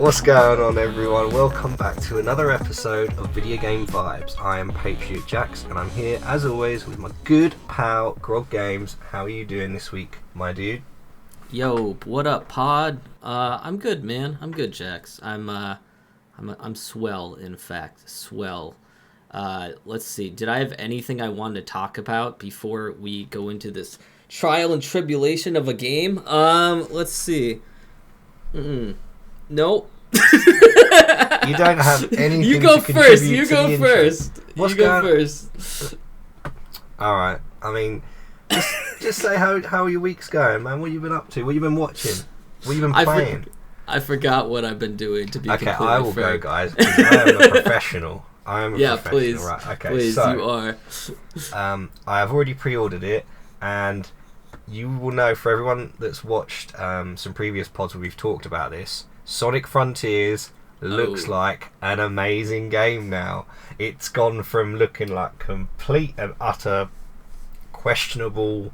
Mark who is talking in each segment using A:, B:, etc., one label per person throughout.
A: What's going on, everyone? Welcome back to another episode of Video Game Vibes. I am PatriotJax, and I'm here, as always, with my good pal, Grog Games. How are you doing this week, my dude?
B: Yo, what up, pod? I'm good, man. I'm good, Jax. I'm swell, in fact. Swell. Let's see. Did I have anything I wanted to talk about before we go into this trial and tribulation of a game? Let's see. Nope.
A: You don't have anything.
B: You go
A: to
B: first.
A: contribute
B: You
A: to
B: go
A: the
B: first.
A: What's
B: you go
A: going
B: first.
A: All right. I mean, just say how your week's going, man. What you been up to? What you been watching? What you been playing?
B: I forgot what I've been doing. To be
A: okay,
B: completely
A: I will
B: fair.
A: go, guys. 'Cause I am a professional. I am a professional.
B: Please.
A: Right. Okay.
B: Please,
A: so,
B: you are.
A: I have already pre-ordered it, and you will know, for everyone that's watched some previous pods where we've talked about this, Sonic Frontiers looks like an amazing game now. It's gone from looking like complete and utter questionable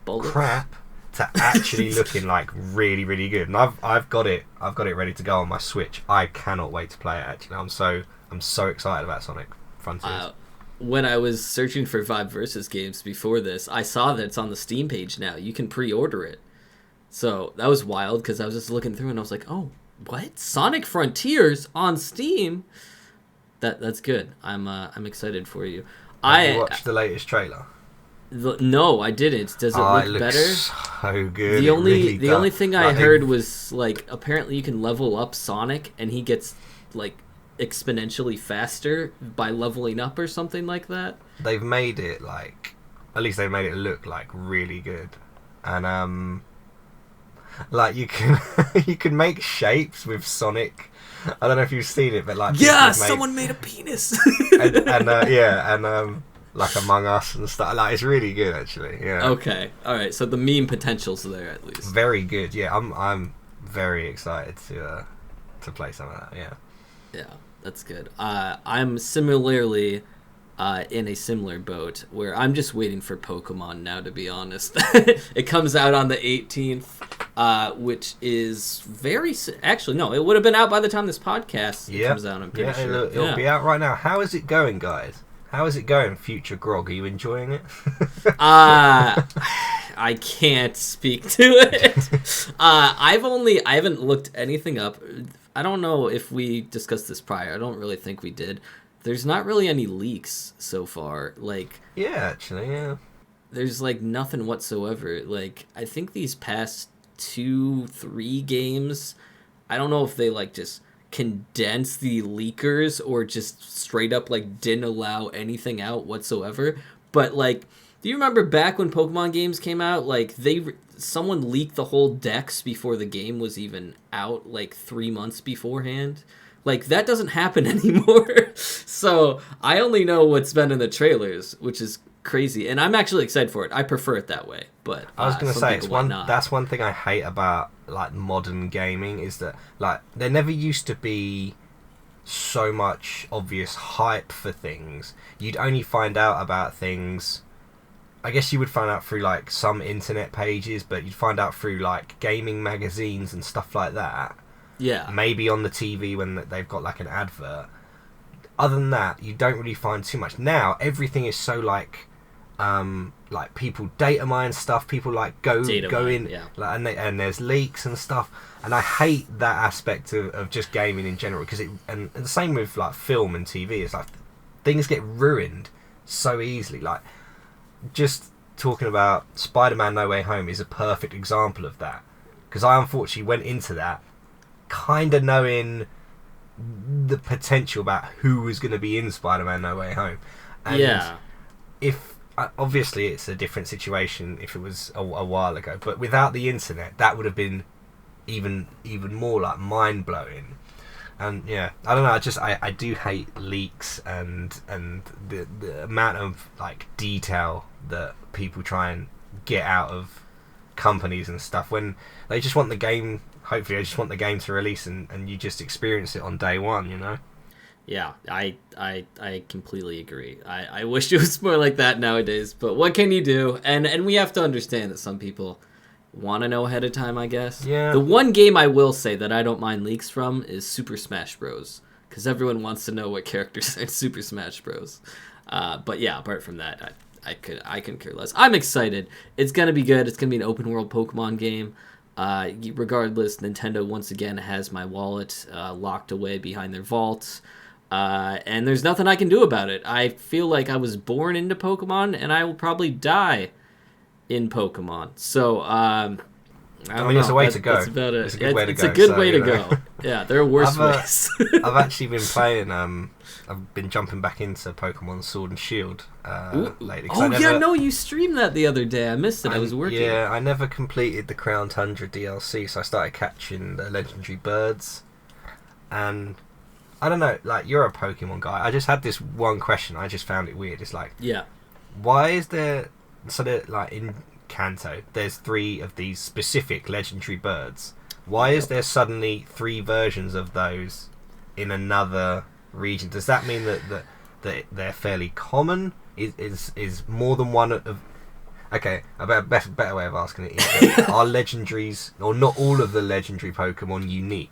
A: crap to actually looking like really, really good. And I've got it ready to go on my Switch. I cannot wait to play it. Actually, I'm so excited about Sonic Frontiers.
B: When I was searching for Vibe Versus games before this, I saw that it's on the Steam page now. You can pre-order it. So that was wild because I was just looking through and I was like, oh, what? Sonic Frontiers on Steam? That's good. I'm excited for you.
A: Have you watched the latest trailer?
B: No, I didn't. Does it look better?
A: So good.
B: The
A: really
B: only thing I heard was like apparently you can level up Sonic and he gets like exponentially faster by leveling up or something like that.
A: They've made it at least they've made it look like really good, and like you can make shapes with Sonic. I don't know if you've seen it, but
B: someone made a penis.
A: and like Among Us and stuff. Like, it's really good, actually. Yeah.
B: Okay. All right. So the meme potential's there at least.
A: Very good. Yeah. I'm very excited to play some of that. Yeah.
B: Yeah, that's good. I'm similarly in a similar boat where I'm just waiting for Pokemon now, to be honest. It comes out on the 18th, which is actually, no, it would have been out by the time this podcast comes out, I'm pretty sure.
A: It'll be out right now. How is it going, guys? How is it going, future Grog? Are you enjoying it?
B: I can't speak to it. I haven't looked anything up. I don't know if we discussed this prior. I don't really think we did. There's not really any leaks so far. There's like nothing whatsoever. Like, I think these past 2-3 games, I don't know if they like just condense the leakers or just straight up like didn't allow anything out whatsoever. But like, do you remember back when Pokemon games came out? Like someone leaked the whole dex before the game was even out, like 3 months beforehand. Like, that doesn't happen anymore. So I only know what's been in the trailers, which is crazy, and I'm actually excited for it. I prefer it that way. But
A: I was going to say that's one thing I hate about like modern gaming is that like there never used to be so much obvious hype for things. You'd only find out about things, I guess you would find out through like some internet pages, but you'd find out through like gaming magazines and stuff like that.
B: Yeah.
A: Maybe on the TV when they've got like an advert. Other than that, you don't really find too much. Now everything is so like people data mine stuff. People like go in,
B: yeah.
A: Like, and there's leaks and stuff. And I hate that aspect of just gaming in general because and the same with like film and TV. It's like things get ruined so easily. Like just talking about Spider-Man No Way Home is a perfect example of that because I unfortunately went into that kind of knowing the potential about who was going to be in Spider-Man No Way Home. And if obviously it's a different situation if it was a while ago, but without the internet that would have been even more like mind-blowing. And yeah, I don't know, I do hate leaks and the amount of like detail that people try and get out of companies and stuff when they just want the game. Hopefully they just want the game to release and you just experience it on day one, you know?
B: Yeah, I completely agree. I wish it was more like that nowadays, but what can you do? And we have to understand that some people want to know ahead of time, I guess.
A: Yeah.
B: The one game I will say that I don't mind leaks from is Super Smash Bros. Because everyone wants to know what characters are in Super Smash Bros. But yeah, apart from that, I can care less. I'm excited. It's gonna be good. It's gonna be an open world Pokemon game. Regardless, Nintendo once again has my wallet locked away behind their vault. And there's nothing I can do about it. I feel like I was born into Pokemon, and I will probably die in Pokemon. So, I mean,
A: it's a way to go.
B: That's about it.
A: It's a good way to
B: it's
A: go.
B: a good way to go. Yeah, there are worse ways.
A: I've actually been playing. I've been jumping back into Pokemon Sword and Shield lately.
B: You streamed that the other day. I missed it. I was working.
A: Yeah, I never completed the Crown Tundra DLC, so I started catching the legendary birds. And I don't know, like, you're a Pokemon guy. I just had this one question. I just found it weird. It's like, why is there, so that, like, in Kanto, there's 3 of these specific legendary birds. Why is there suddenly 3 versions of those in another region? Does that mean that they're fairly common? Is more than one of... Okay, a better way of asking it is, are legendaries, or not all of the legendary Pokemon, unique?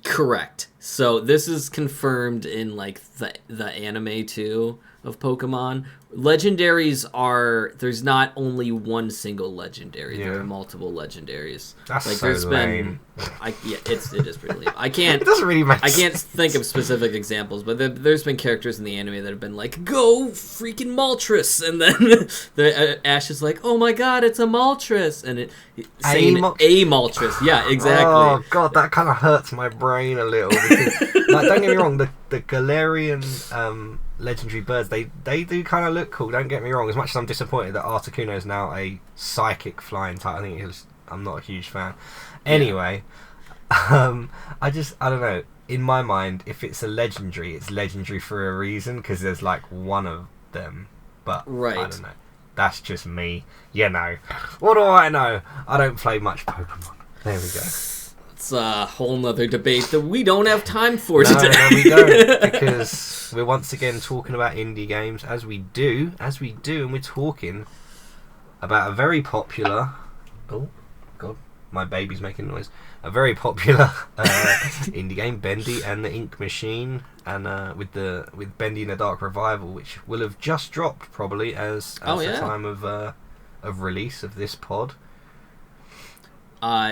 B: Correct. So this is confirmed in like the anime too of Pokemon. Legendaries are, there's not only one single legendary. There are multiple legendaries.
A: That's
B: like
A: so
B: there's
A: lame.
B: It is pretty lame. I can't.
A: It doesn't really make
B: I can't think of specific examples, but there's been characters in the anime that have been like, "Go freaking Moltres," and then Ash is like, "Oh my god, it's a Moltres," and saying a Moltres. Yeah, exactly.
A: Oh god, that kind of hurts my brain a little. Because, like, don't get me wrong, the Galarian legendary birds, they do kind of look cool. Don't get me wrong. As much as I'm disappointed that Articuno is now a psychic flying type, I'm not a huge fan. Anyway, I don't know. In my mind, if it's a legendary, it's legendary for a reason, because there's like one of them. But I don't know. That's just me. What do I know? I don't play much Pokemon. There we go.
B: It's a whole nother debate that we don't have time for today.
A: No, we don't, because we're once again talking about indie games, as we do, and we're talking about a very popular... Oh, God, my baby's making noise. A very popular indie game, Bendy and the Ink Machine, and with Bendy and the Dark Revival, which will have just dropped probably as the time of release of this pod.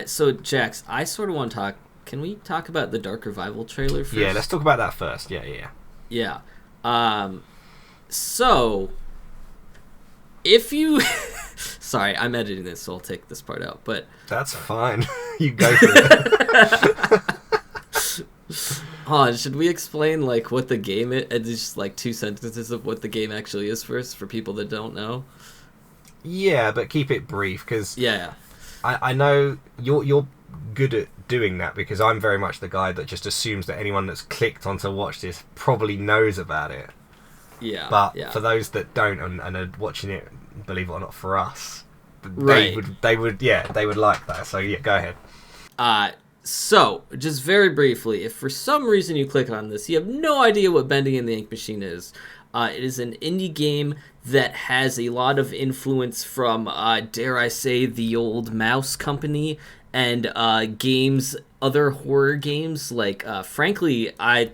B: So Jax, I sort of want to talk. Can we talk about the Dark Revival trailer first?
A: Yeah, let's talk about that first. Yeah.
B: So if you, sorry, I'm editing this, so I'll take this part out. But
A: that's fine. You go for it.
B: Should we explain like what the game is? Just like 2 sentences of what the game actually is first for people that don't know.
A: Yeah, but keep it brief, because I know you're good at doing that, because I'm very much the guy that just assumes that anyone that's clicked on to watch this probably knows about it.
B: Yeah.
A: But for those that don't and are watching it, believe it or not, for us, they would like that. So yeah, go ahead.
B: So just very briefly, if for some reason you click on this, you have no idea what Bendy and the Ink Machine is. It is an indie game that has a lot of influence from, dare I say, the old Mouse Company and other horror games. Like, frankly,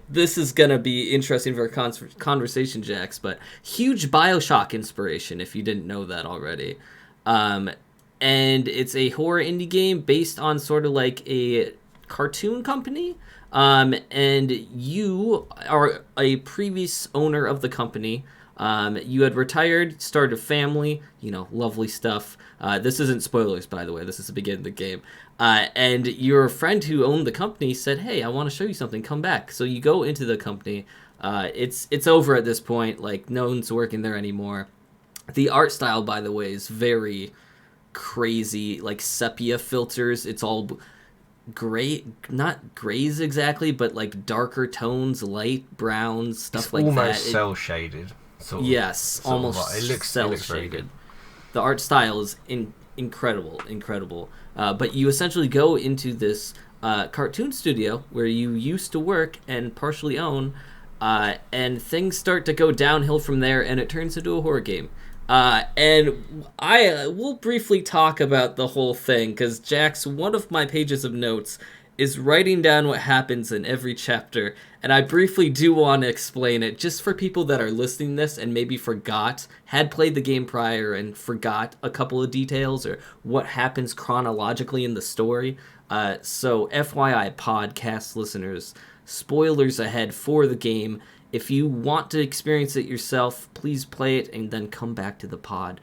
B: this is going to be interesting for a conversation, Jax, but huge BioShock inspiration, if you didn't know that already. And it's a horror indie game based on sort of like a cartoon company. And you are a previous owner of the company. You had retired, started a family, lovely stuff. This isn't spoilers, by the way. This is the beginning of the game. And your friend who owned the company said, "Hey, I want to show you something. Come back." So you go into the company. It's over at this point. Like, no one's working there anymore. The art style, by the way, is very crazy. Like sepia filters. It's all gray, not grays exactly, but like darker tones, light browns, stuff like that.
A: Almost cell shaded.
B: Yes, almost
A: it looks
B: cell shaded. The art style is incredible. But you essentially go into this cartoon studio where you used to work and partially own, and things start to go downhill from there, and it turns into a horror game. And I will briefly talk about the whole thing, because Jax, one of my pages of notes is writing down what happens in every chapter, and I briefly do want to explain it, just for people that are listening to this and maybe had played the game prior and forgot a couple of details or what happens chronologically in the story. So FYI, podcast listeners, spoilers ahead for the game. If you want to experience it yourself, please play it and then come back to the pod.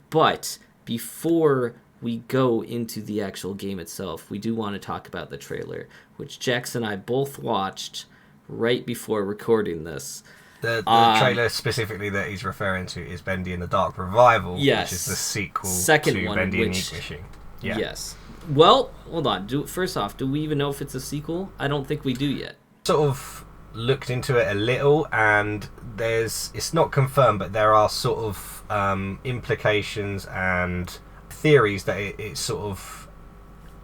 B: But before we go into the actual game itself, we do want to talk about the trailer, which Jax and I both watched right before recording this.
A: The trailer specifically that he's referring to is Bendy and the Dark Revival,
B: yes,
A: which is the sequel
B: second
A: to
B: one,
A: Bendy and the Ink Machine. Yeah.
B: Yes. Well, hold on. First off, do we even know if it's a sequel? I don't think we do yet.
A: Sort of looked into it a little, and it's not confirmed, but there are sort of implications and theories that it sort of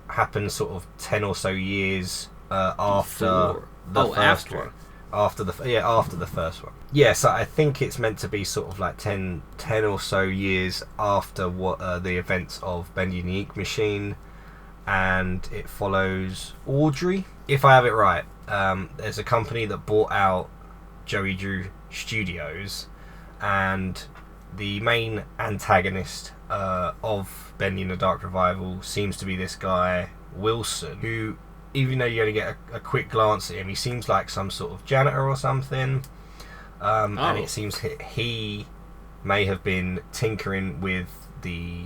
A: happened sort of 10 or so years after the first one. After the first one. Yeah, so I think it's meant to be sort of like 10 or so years after what the events of Bendy and the Ink Machine, and it follows Audrey. If I have it right, there's a company that bought out Joey Drew Studios, and the main antagonist of Bendy and the Dark Revival seems to be this guy Wilson, who, even though you only get a quick glance at him, he seems like some sort of janitor or something. And it seems he may have been tinkering with the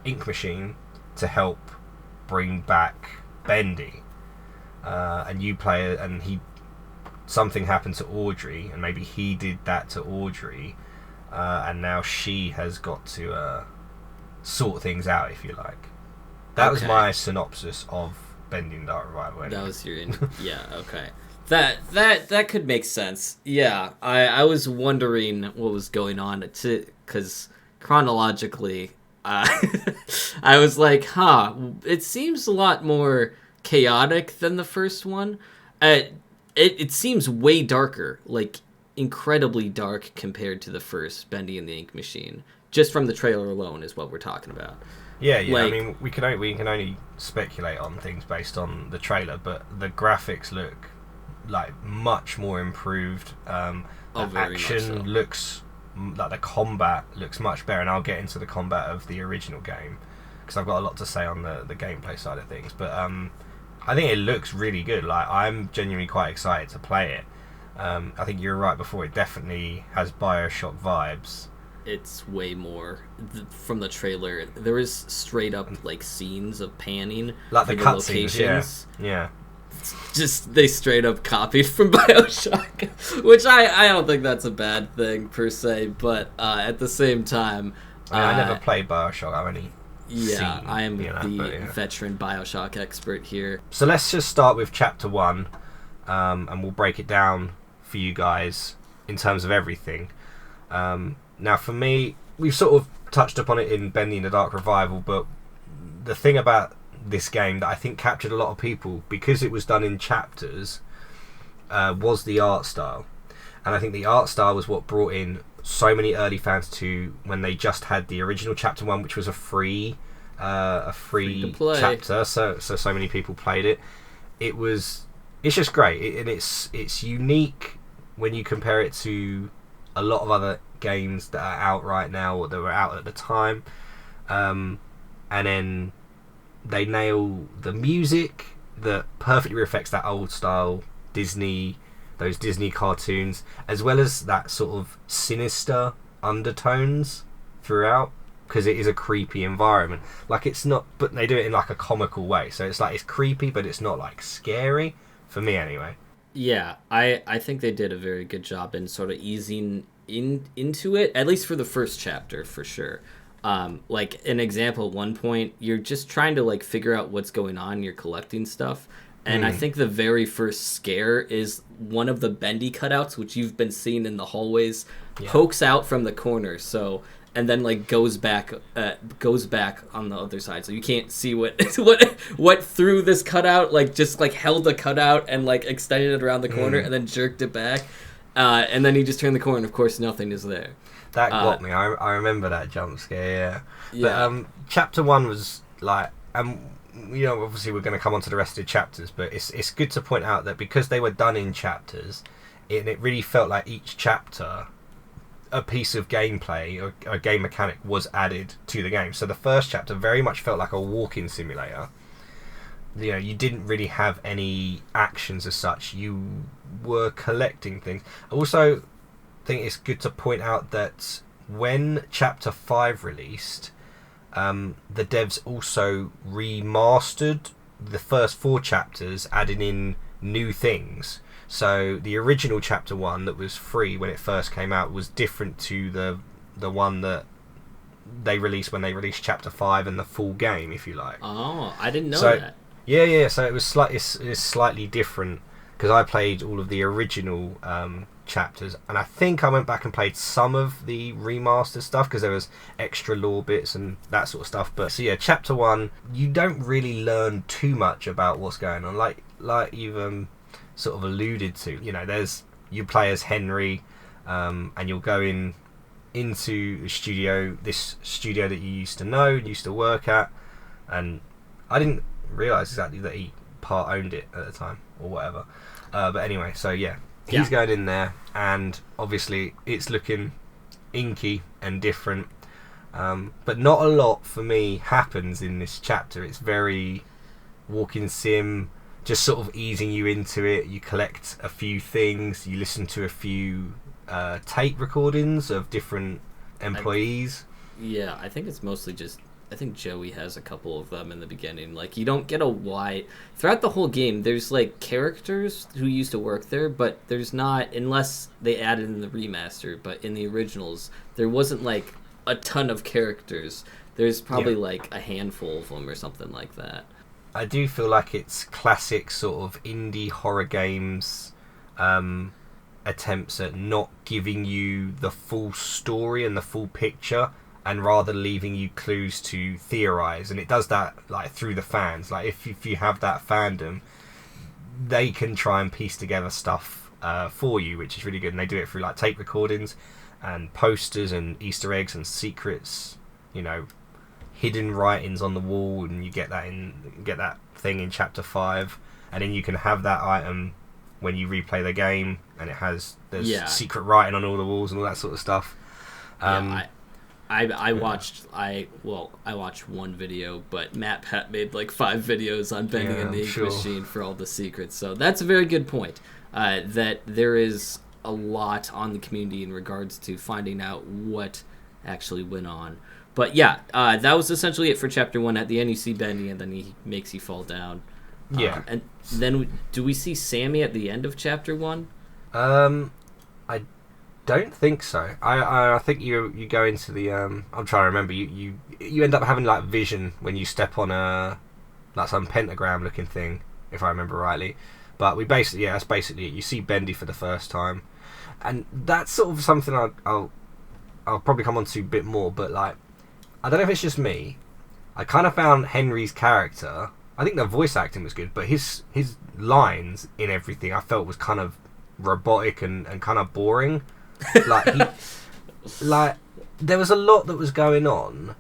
A: ink machine to help bring back Bendy. And you play it, and something happened to Audrey, and maybe he did that to Audrey, and now she has got to sort things out, if you like. That was my synopsis of Bendy and Dark Revival. Anyway.
B: That was your yeah, okay. That could make sense. Yeah, I was wondering what was going on, because chronologically, I was like, it seems a lot more chaotic than the first one. It seems way darker, like incredibly dark compared to the first Bendy and the Ink Machine. Just from the trailer alone is what we're talking about.
A: Yeah. Like, I mean, we can only speculate on things based on the trailer, but the graphics look like much more improved. The action looks like, the combat looks much better, and I'll get into the combat of the original game because I've got a lot to say on the gameplay side of things. But I think it looks really good. Like, I'm genuinely quite excited to play it. I think you're right before. It definitely has BioShock vibes.
B: It's way more from the trailer. There is straight up like scenes of panning,
A: like the cutscenes. Yeah.
B: Just they straight up copied from BioShock, which I don't think that's a bad thing per se, but at the same time,
A: I never played BioShock. I've only seen,
B: I am the veteran BioShock expert here. So
A: let's just start with Chapter 1, and we'll break it down for you guys in terms of everything. Now, for me, we've sort of touched upon it in Bendy and the Dark Revival, but the thing about this game that I think captured a lot of people, because it was done in chapters, was the art style. And I think the art style was what brought in so many early fans to when they just had the original Chapter 1, which was a free chapter, so many people played it. It's just great, and it's unique when you compare it to a lot of other games that are out right now, or that were out at the time. And then they nail the music that perfectly reflects that old style those Disney cartoons, as well as that sort of sinister undertones throughout, because it is a creepy environment. Like, it's not, but they do it in like a comical way, so it's like it's creepy, but it's not like scary, for me anyway.
B: Yeah, I think they did a very good job in sort of easing into it, at least for the first chapter, for sure. Like, an example, at one point, you're just trying to, like, figure out what's going on, you're collecting stuff, and I think the very first scare is one of the Bendy cutouts, which you've been seeing in the hallways, pokes out from the corner, and then, like, goes back on the other side, so you can't see what through this cutout, like, just, like, held the cutout and, like, extended it around the corner and then jerked it back. And then you just turn the corner, and of course nothing is there.
A: That got me. I remember that jump scare,
B: Yeah.
A: But chapter 1 was like, obviously we're going to come on to the rest of the chapters, but it's good to point out that because they were done in chapters, it really felt like each chapter, a piece of gameplay or a game mechanic was added to the game. So the first chapter very much felt like a walking simulator. You didn't really have any actions as such. You were collecting things. I also think it's good to point out that when chapter 5 released, the devs also remastered the first 4 chapters, adding in new things. So the original chapter 1 that was free when it first came out was different to the one that they released when they released chapter 5 and the full game, if you like.
B: Oh, I didn't know that.
A: Yeah. So it was slightly different because I played all of the original chapters, and I think I went back and played some of the remastered stuff because there was extra lore bits and that sort of stuff. But so yeah, chapter 1, you don't really learn too much about what's going on, like you've sort of alluded to. You play as Henry, and you'll go into this studio that you used to know, used to work at, and I didn't realise exactly that he part owned it at the time or whatever. But anyway, so yeah, he's going in there, and obviously it's looking inky and different, but not a lot for me happens in this chapter. It's very walking sim, just sort of easing you into it. You collect a few things, you listen to a few tape recordings of different employees.
B: I think it's mostly just, I think Joey has a couple of them in the beginning. Like, you don't get a wide... Throughout the whole game, there's, like, characters who used to work there, but there's not, unless they added in the remaster, but in the originals, there wasn't, like, a ton of characters. There's probably, like, a handful of them or something like that.
A: I do feel like it's classic sort of indie horror games attempts at not giving you the full story and the full picture, and rather leaving you clues to theorize. And it does that like through the fans. Like if you have that fandom, they can try and piece together stuff for you, which is really good. And they do it through like tape recordings and posters and Easter eggs and secrets, hidden writings on the wall, and you get that thing in chapter 5, and then you can have that item when you replay the game, and there's secret writing on all the walls and all that sort of stuff.
B: I watched one video, but Matt Pat made like 5 videos on Bendy and the Ink Machine for all the secrets. So that's a very good point, that there is a lot on the community in regards to finding out what actually went on. But yeah, that was essentially it for chapter 1. At the end, you see Bendy, and then he makes you fall down.
A: Yeah.
B: And then do we see Sammy at the end of chapter 1?
A: I don't think so. I think you go into the I'm trying to remember. You end up having like vision when you step on like some pentagram looking thing, if I remember rightly. But that's basically it. You see Bendy for the first time, and that's sort of something I'll probably come on to a bit more. But like, I don't know if it's just me. I kind of found Henry's character, I think the voice acting was good, but his lines in everything I felt was kind of robotic and kind of boring. Like there was a lot that was going on,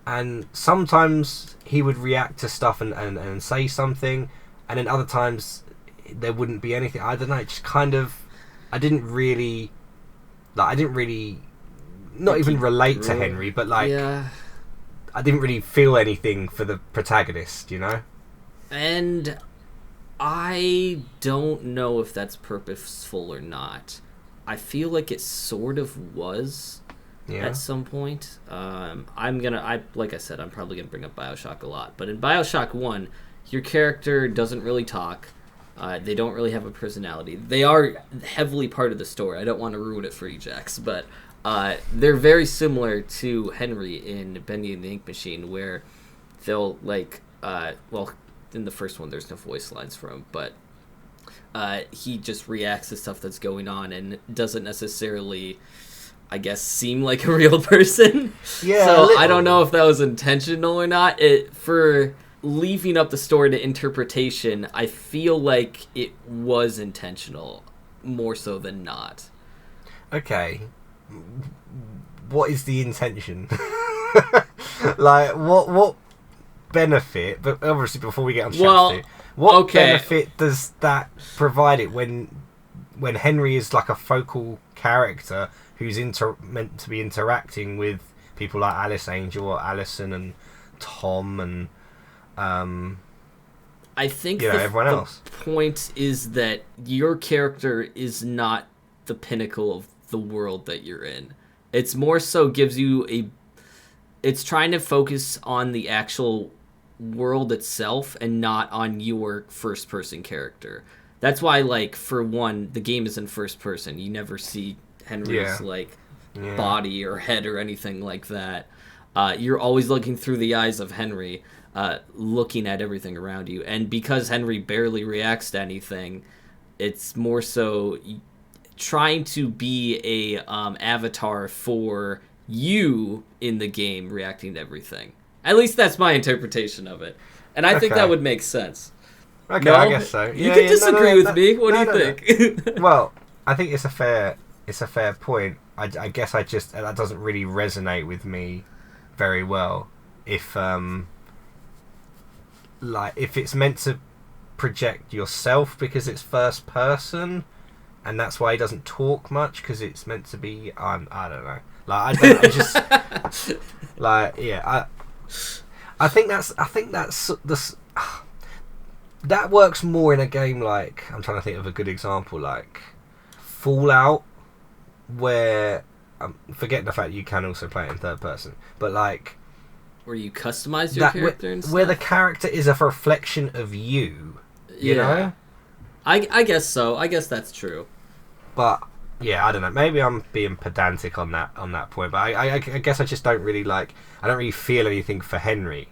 A: and sometimes he would react to stuff and say something, and then other times there wouldn't be anything. I don't know, just kind of I didn't really not even relate to Henry, but like I didn't really feel anything for the protagonist,
B: And I don't know if that's purposeful or not. I feel like it sort of was at some point. Like I said, I'm probably gonna bring up BioShock a lot, but in BioShock 1, your character doesn't really talk. They don't really have a personality. They are heavily part of the story. I don't want to ruin it for Jax, but they're very similar to Henry in Bendy and the Ink Machine, where they'll in the first one there's no voice lines from him, but he just reacts to stuff that's going on and doesn't necessarily, I guess, seem like a real person.
A: Yeah.
B: So I don't know if that was intentional or not. For leaving up the story to interpretation, I feel like it was intentional more so than not.
A: okay, what is the intention? Like, what benefit? But obviously, before we get on to chapter 2, what benefit does that provide it when Henry is like a focal character who's meant to be interacting with people like Alice Angel or Allison and Tom and
B: I think
A: everyone else.
B: The point is that your character is not the pinnacle of the world that you're in. It's more so gives you it's trying to focus on the actual world itself and not on your first person character. That's why, like, for one, the game is in first person. You never see Henry's body or head or anything like that. You're always looking through the eyes of Henry, looking at everything around you. And because Henry barely reacts to anything, it's more so trying to be a avatar for you in the game, reacting to everything. At least that's my interpretation of it. And I think that would make sense.
A: Okay,
B: no?
A: I guess so.
B: You can disagree with me. What do you think?
A: Well, I think it's a fair point. I guess that doesn't really resonate with me very well. If it's meant to project yourself because it's first person, and that's why he doesn't talk much because it's meant to be. I don't know. Like I just like I think that's the. That works more in a game like, I'm trying to think of a good example, like Fallout, where I'm forgetting the fact you can also play it in third person, but like
B: where you customize your character and stuff?
A: Where the character is a reflection of you, you know?
B: I guess so. I guess that's true.
A: But yeah, I don't know. Maybe I'm being pedantic on that point, but I guess I just don't really I don't really feel anything for Henry.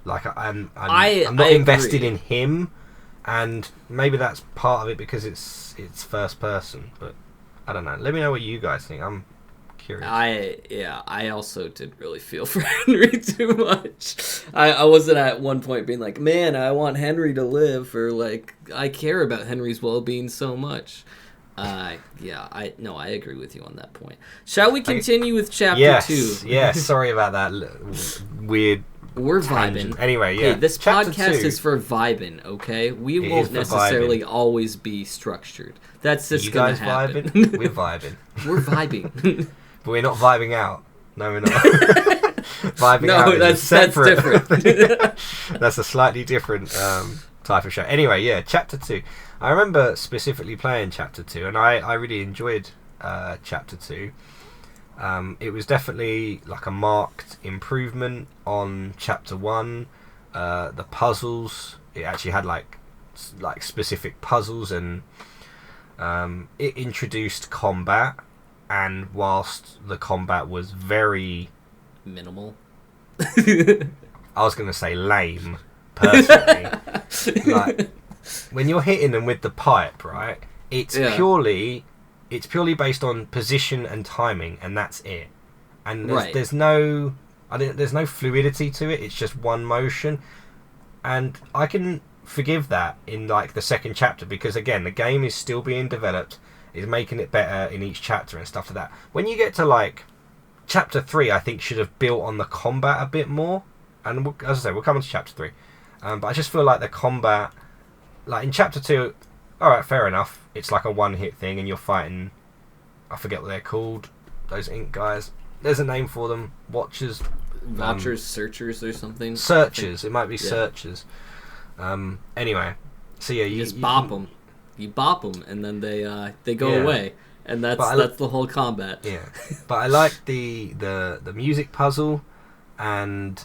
A: Like I'm not invested in him, and maybe that's part of it because it's first person. But I don't know. Let me know what you guys think. I'm curious.
B: I also didn't really feel for Henry too much. I wasn't at one point being like, man, I want Henry to live, or like I care about Henry's well-being so much. I agree with you on that point. Shall we continue with chapter 2?
A: Yes. Sorry about that weird.
B: We're
A: tangent.
B: vibing.
A: Anyway, yeah.
B: Hey, this
A: chapter
B: podcast
A: 2,
B: is for vibing, okay? We won't necessarily always be structured. That's just going to happen.
A: Vibing? We're vibing.
B: We're vibing.
A: But we're not vibing out. No, we're not. Vibing out is separate.
B: That's different.
A: That's a slightly different type of show. Anyway, yeah, chapter 2. I remember specifically playing chapter 2, and I really enjoyed chapter 2. It was definitely like a marked improvement on chapter 1. The puzzles, it actually had like specific puzzles, and it introduced combat. And whilst the combat was very
B: minimal,
A: I was going to say lame, personally. Like, when you're hitting them with the pipe, right? It's purely based on position and timing, and that's it. And there's no fluidity to it. It's just one motion, and I can forgive that in like the second chapter because again, the game is still being developed. Is making it better in each chapter and stuff like that. When you get to like chapter 3, I think should have built on the combat a bit more. And as I say, we'll come on to chapter 3. But I just feel like the combat, like in chapter 2, all right, fair enough. It's like a one-hit thing, and you're fighting. I forget what they're called. Those ink guys. There's a name for them. Watchers,
B: searchers, or something.
A: Searchers. It might be searchers. Anyway, so yeah,
B: you just bop them. You bop them, and then they go away, and that's the whole combat.
A: Yeah, but I like the music puzzle, and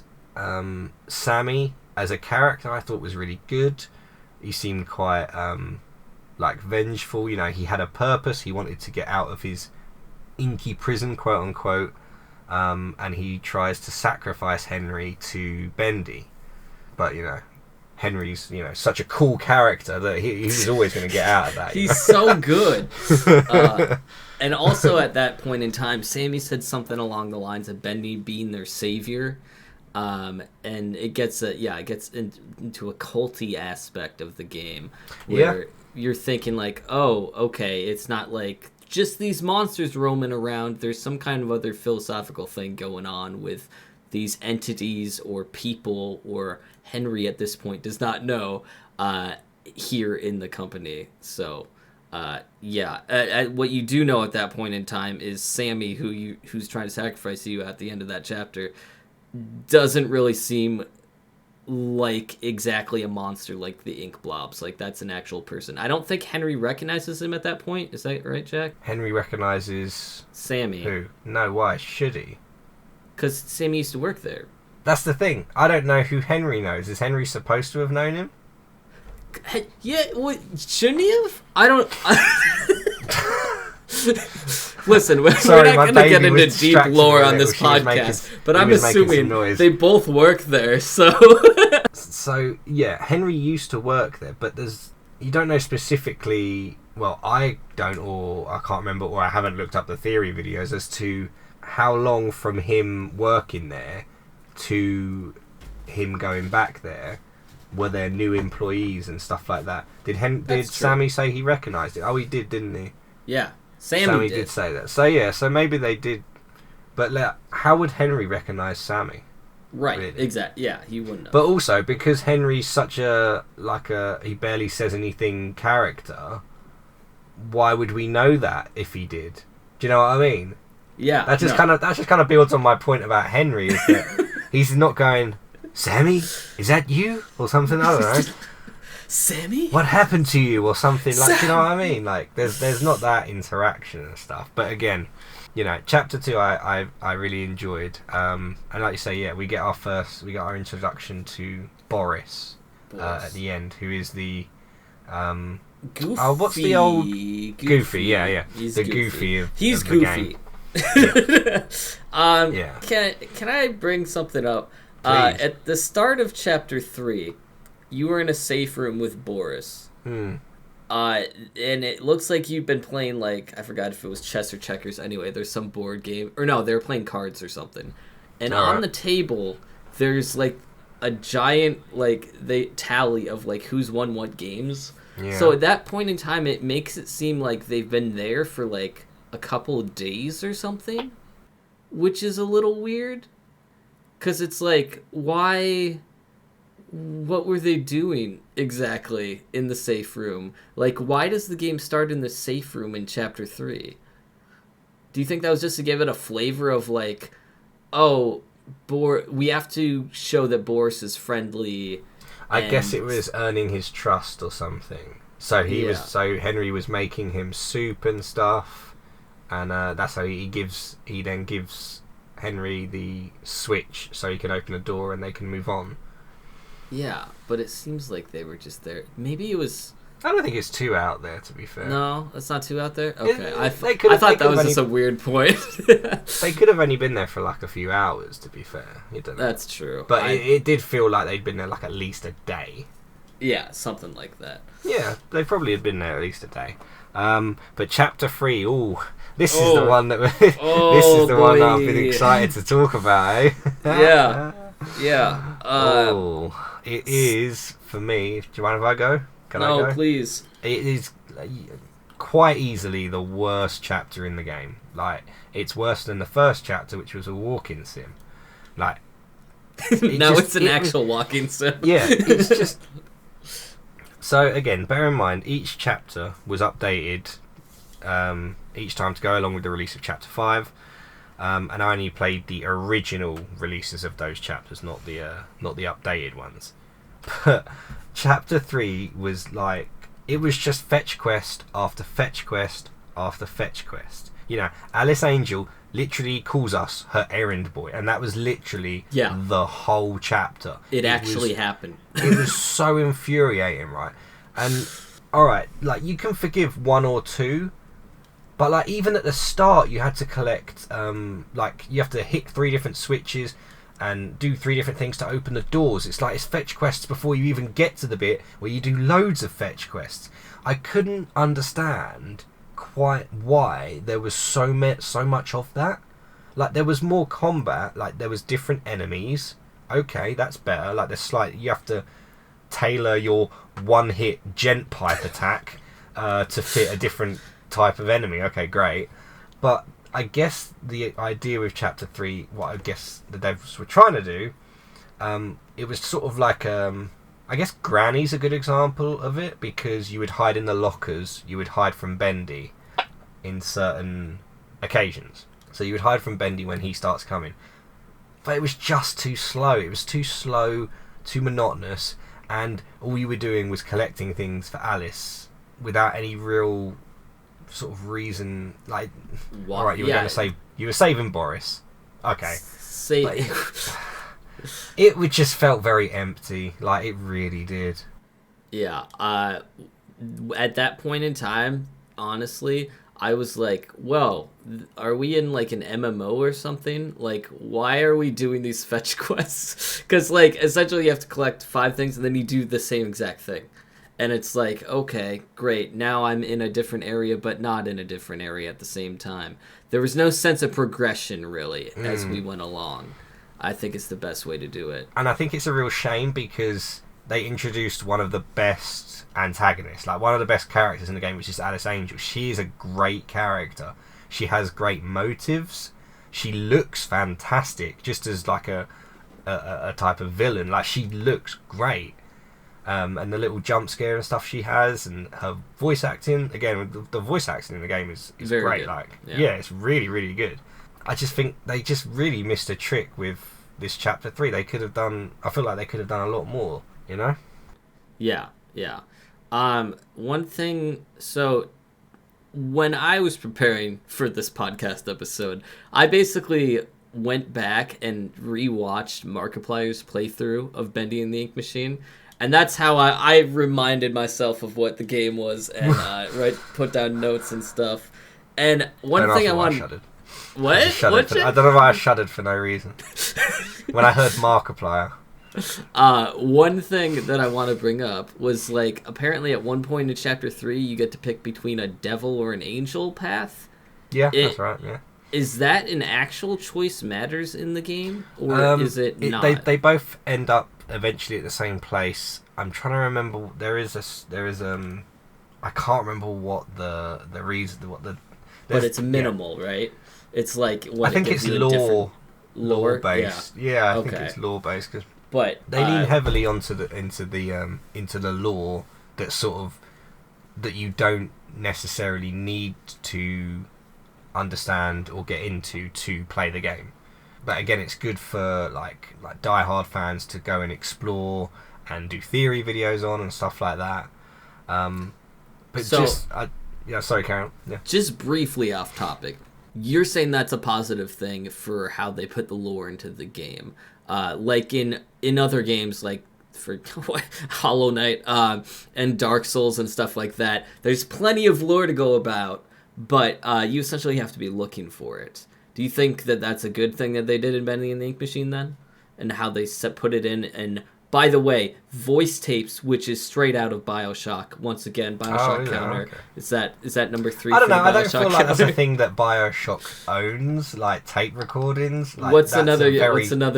A: Sammy as a character I thought was really good. He seemed quite like vengeful. You know, he had a purpose. He wanted to get out of his inky prison, quote unquote, and he tries to sacrifice Henry to Bendy, but you know. Henry's, such a cool character that he was always going to get out of that.
B: He's so good. And also at that point in time, Sammy said something along the lines of Bendy being their savior. And it gets into a culty aspect of the game where you're thinking like, oh, okay, it's not like just these monsters roaming around. There's some kind of other philosophical thing going on with these entities or people, or Henry at this point does not know, here in the company. So what you do know at that point in time is Sammy, who's trying to sacrifice you at the end of that chapter, doesn't really seem like exactly a monster like the ink blobs. Like, that's an actual person. I don't think Henry recognizes him at that point. Is that right, Jack?
A: Henry recognizes
B: Sammy.
A: Who? No, why should he?
B: Because Sammy used to work there. That's
A: the thing. I don't know who Henry knows. Is Henry supposed to have known him?
B: Yeah, well, shouldn't he have? I don't... Listen, we're not going to get into deep lore on this podcast, but I'm assuming they both work there, so...
A: So, yeah, Henry used to work there, but you don't know specifically... Well, I don't, or I can't remember, or I haven't looked up the theory videos as to how long from him working there to him going back there were there new employees and stuff like that. Did Sammy say he recognised it? Oh, he did, didn't he?
B: Yeah.
A: Sammy did say that. So yeah, so maybe they did. But how would Henry recognise Sammy?
B: Right,
A: really?
B: Exactly. Yeah, he wouldn't have.
A: But also, because Henry's such he barely says anything character, why would we know that if he did? Do you know what I mean?
B: Yeah.
A: That just kind of builds on my point about Henry, is that he's not going, Sammy, is that you? Or something, I don't know.
B: Sammy?
A: What happened to you? Or something, like, do you know what I mean? Like, there's not that interaction and stuff. But again, you know, chapter 2 I really enjoyed. And like you say, yeah, we get our introduction to Boris. At the end, who is the
B: Goofy.
A: Oh, what's the old Goofy? Yeah.
B: He's
A: the
B: Goofy.
A: He's
B: Goofy.
A: Yeah.
B: Yeah. Can I bring something up?
A: At
B: the start of chapter 3, you were in a safe room with Boris. And it looks like you've been playing, like, I forgot if it was chess or checkers. Anyway, there's some board game. Or no, they were playing cards or something. And on the table, there's, like, a giant, like, tally of, like, who's won what games. Yeah. So at that point in time, it makes it seem like they've been there for, like, a couple of days or something. Which is a little weird. Because it's like, why... What were they doing exactly in the safe room? Like, why does the game start in the safe room in chapter 3? Do you think that was just to give it a flavor of, like, oh, we have to show that Boris is friendly?
A: I guess it was earning his trust or something. So Henry was making him soup and stuff, and that's how he then gives Henry the switch so he can open a door and they can move on.
B: Yeah, but it seems like they were just there. Maybe it was...
A: I don't think it's too out there, to be fair.
B: No, it's not too out there? Okay, I thought that was just a weird point.
A: They could have only been there for like a few hours, to be fair. You don't know.
B: That's true.
A: But it did feel like they'd been there like at least a day.
B: Yeah, something like that.
A: Yeah, they probably had been there at least a day. But chapter 3, this is the one that one that I've been excited to talk about, eh?
B: Yeah.
A: It is, for me... Do you mind if I go? Can I go?
B: No, please.
A: It is quite easily the worst chapter in the game. Like, it's worse than the first chapter, which was a walking sim. Like...
B: It's an actual walking sim.
A: Yeah, it's just... So, again, bear in mind, each chapter was updated each time to go along with the release of chapter 5. And I only played the original releases of those chapters, not the updated ones. But chapter 3 was like, it was just fetch quest after fetch quest after fetch quest. You know, Alice Angel literally calls us her errand boy, and that was literally the whole chapter.
B: It actually happened.
A: It was so infuriating, right? And alright, like, you can forgive 1 or 2. But, like, even at the start, you had to collect, like, you have to hit 3 different switches and do 3 different things to open the doors. It's like, it's fetch quests before you even get to the bit where you do loads of fetch quests. I couldn't understand quite why there was so much of that. Like, there was more combat, like, there was different enemies. Okay, that's better. Like, you have to tailor your one-hit gent pipe attack to fit a different type of enemy. Okay, great. But I guess the idea with Chapter 3, what I guess the devs were trying to do, it was sort of like, I guess Granny's a good example of it, because you would hide in the lockers, you would hide from Bendy in certain occasions. So you would hide from Bendy when he starts coming. But it was just too slow. It was too slow, too monotonous, and all you were doing was collecting things for Alice without any real sort of reason. Like, all right, you were going to say you were saving Boris. Okay, it would just felt very empty. Like, it really did.
B: Yeah. At that point in time, honestly, I was like, well, are we in like an MMO or something? Like, why are we doing these fetch quests? Because, like, essentially you have to collect 5 things and then you do the same exact thing. And it's like, okay, great. Now I'm in a different area, but not in a different area at the same time. There was no sense of progression, really, as we went along. I think it's the best way to do it.
A: And I think it's a real shame, because they introduced one of the best antagonists, like one of the best characters in the game, which is Alice Angel. She is a great character. She has great motives. She looks fantastic, just as like a type of villain. Like, she looks great. And the little jump scare and stuff she has, and her voice acting, again, the voice acting in the game is
B: very
A: great.
B: good.
A: Like, yeah, it's really, really good. I just think they just really missed a trick with this Chapter 3. They could have done, I feel like they could have done a lot more, you know?
B: Yeah. One thing, so when I was preparing for this podcast episode, I basically went back and rewatched Markiplier's playthrough of Bendy and the Ink Machine, and that's how I reminded myself of what the game was, and put down notes and stuff. And one thing I wanted... What?
A: I don't know why I shuddered for no reason when I heard Markiplier.
B: One thing that I want to bring up was, like, apparently at one point in Chapter 3 you get to pick between a devil or an angel path.
A: Yeah, that's right, yeah.
B: Is that an actual choice matters in the game, or is it not?
A: They both end up eventually at the same place. I'm trying to remember. I can't remember what the reason,
B: but it's minimal, right? It's like
A: I think it's lore based. Yeah, I think it's lore based,
B: but
A: they lean heavily into the lore that sort of that you don't necessarily need to understand or get into to play the game. But again, it's good for like die-hard fans to go and explore and do theory videos on and stuff like that. But so, sorry, Karen. Yeah.
B: Just briefly off topic. You're saying that's a positive thing for how they put the lore into the game. Like in other games, like for Hollow Knight and Dark Souls and stuff like that, there's plenty of lore to go about, but you essentially have to be looking for it. Do you think that that's a good thing that they did in Bendy and the Ink Machine then? And how they put it in? And by the way, voice tapes, which is straight out of BioShock. Once again, BioShock counter. Okay. Is that number 3?
A: I don't know. I don't feel like that's a thing that BioShock owns, like tape recordings. Like,
B: what's another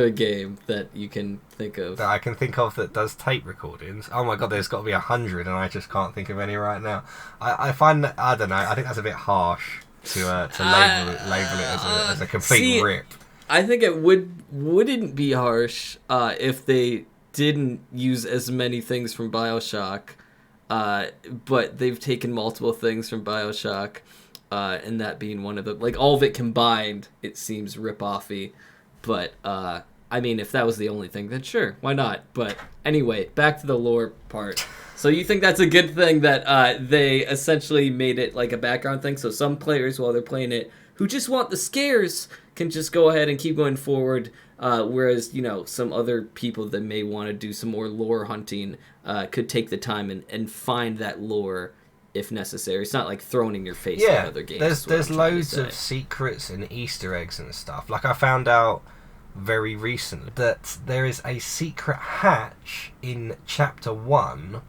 B: game that you can think of?
A: That I can think of that does tape recordings. Oh my god, there's got to be 100, and I just can't think of any right now. I find that, I don't know. I think that's a bit harsh to label it as a complete rip.
B: I think it wouldn't be harsh if they didn't use as many things from BioShock, but they've taken multiple things from BioShock, and that being one of them. Like, all of it combined, it seems rip-offy, but I mean, if that was the only thing, then sure, why not? But anyway, back to the lore part. So you think that's a good thing that they essentially made it like a background thing, so some players, while they're playing it, who just want the scares, can just go ahead and keep going forward, whereas, some other people that may want to do some more lore hunting could take the time and find that lore if necessary. It's not like thrown in your face like other games.
A: There's loads of secrets and Easter eggs and stuff. Like, I found out very recently that there is a secret hatch in Chapter 1,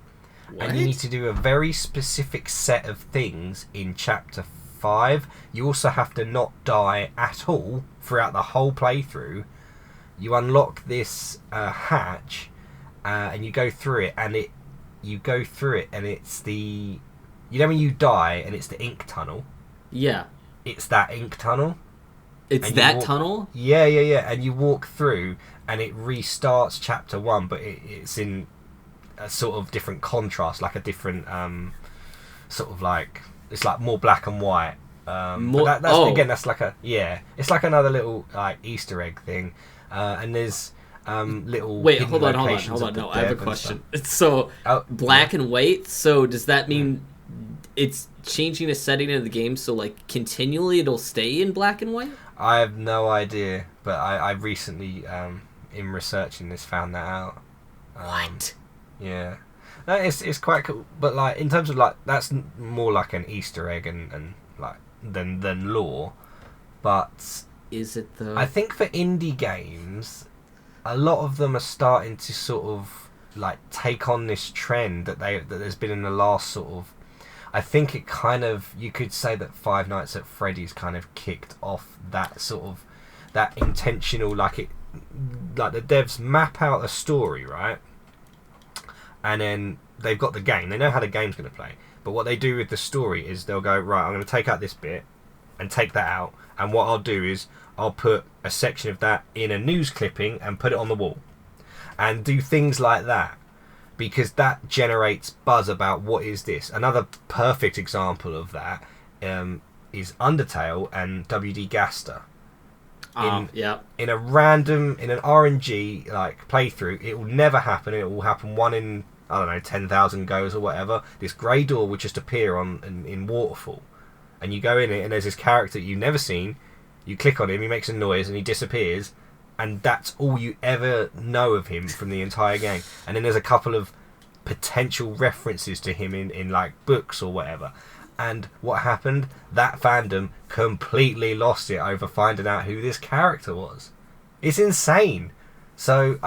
A: and you need to do a very specific set of things in Chapter 5. You also have to not die at all throughout the whole playthrough. You unlock this hatch, and you go through it, and it's the you know when you die and it's the ink tunnel.
B: Yeah.
A: It's that ink tunnel.
B: It's
A: And
B: that tunnel?
A: Yeah. And you walk through, and it restarts chapter 1, but it's in a sort of different contrast, like a different sort of like, it's like more black and white. Again, that's like it's like another little like Easter egg thing, and there's little.
B: Wait, hold on. No, I have a question. So black and white. So does that mean it's changing the setting of the game? So like continually it'll stay in black and white?
A: I have no idea, but I recently in researching this found that out.
B: What?
A: Yeah, no, it's quite cool. But like in terms of like, that's more like an Easter egg and like than lore. But
B: is it though?
A: I think for indie games, a lot of them are starting to sort of like take on this trend that there's been in the last sort of. I think it kind of, you could say that Five Nights at Freddy's kind of kicked off that sort of, that intentional, like the devs map out a story, right? And then they've got the game. They know how the game's going to play. But what they do with the story is they'll go, right, I'm going to take out this bit and take that out. And what I'll do is I'll put a section of that in a news clipping and put it on the wall. And do things like that. Because that generates buzz about what is this. Another perfect example of that is Undertale and WD Gaster. In a random, in an RNG like playthrough, it will never happen. It will happen one in, I don't know, 10,000 goes or whatever. This grey door will just appear in Waterfall, and you go in it, and there's this character that you've never seen. You click on him, he makes a noise, and he disappears, and that's all you ever know of him from the entire game. And then there's a couple of potential references to him in like books or whatever. And what happened? That fandom completely lost it over finding out who this character was. It's insane. So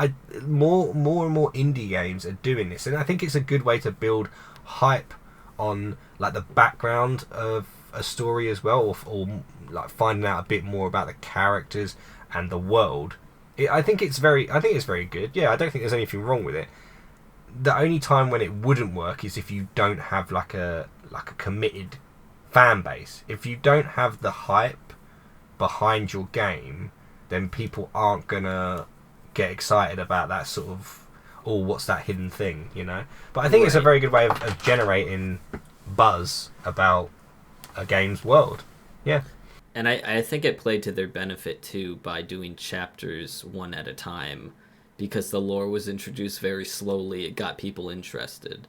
A: more and more indie games are doing this, and I think it's a good way to build hype on like the background of a story as well, or like finding out a bit more about the characters and the world. I think it's very good. Yeah, I don't think there's anything wrong with it. The only time when it wouldn't work is if you don't have like a committed fan base. If you don't have the hype behind your game, then people aren't gonna get excited about that sort of, oh, what's that hidden thing, you know? But I think it's a very good way of generating buzz about a game's world. Yeah.
B: And I think it played to their benefit too by doing chapters one at a time, because the lore was introduced very slowly. It got people interested.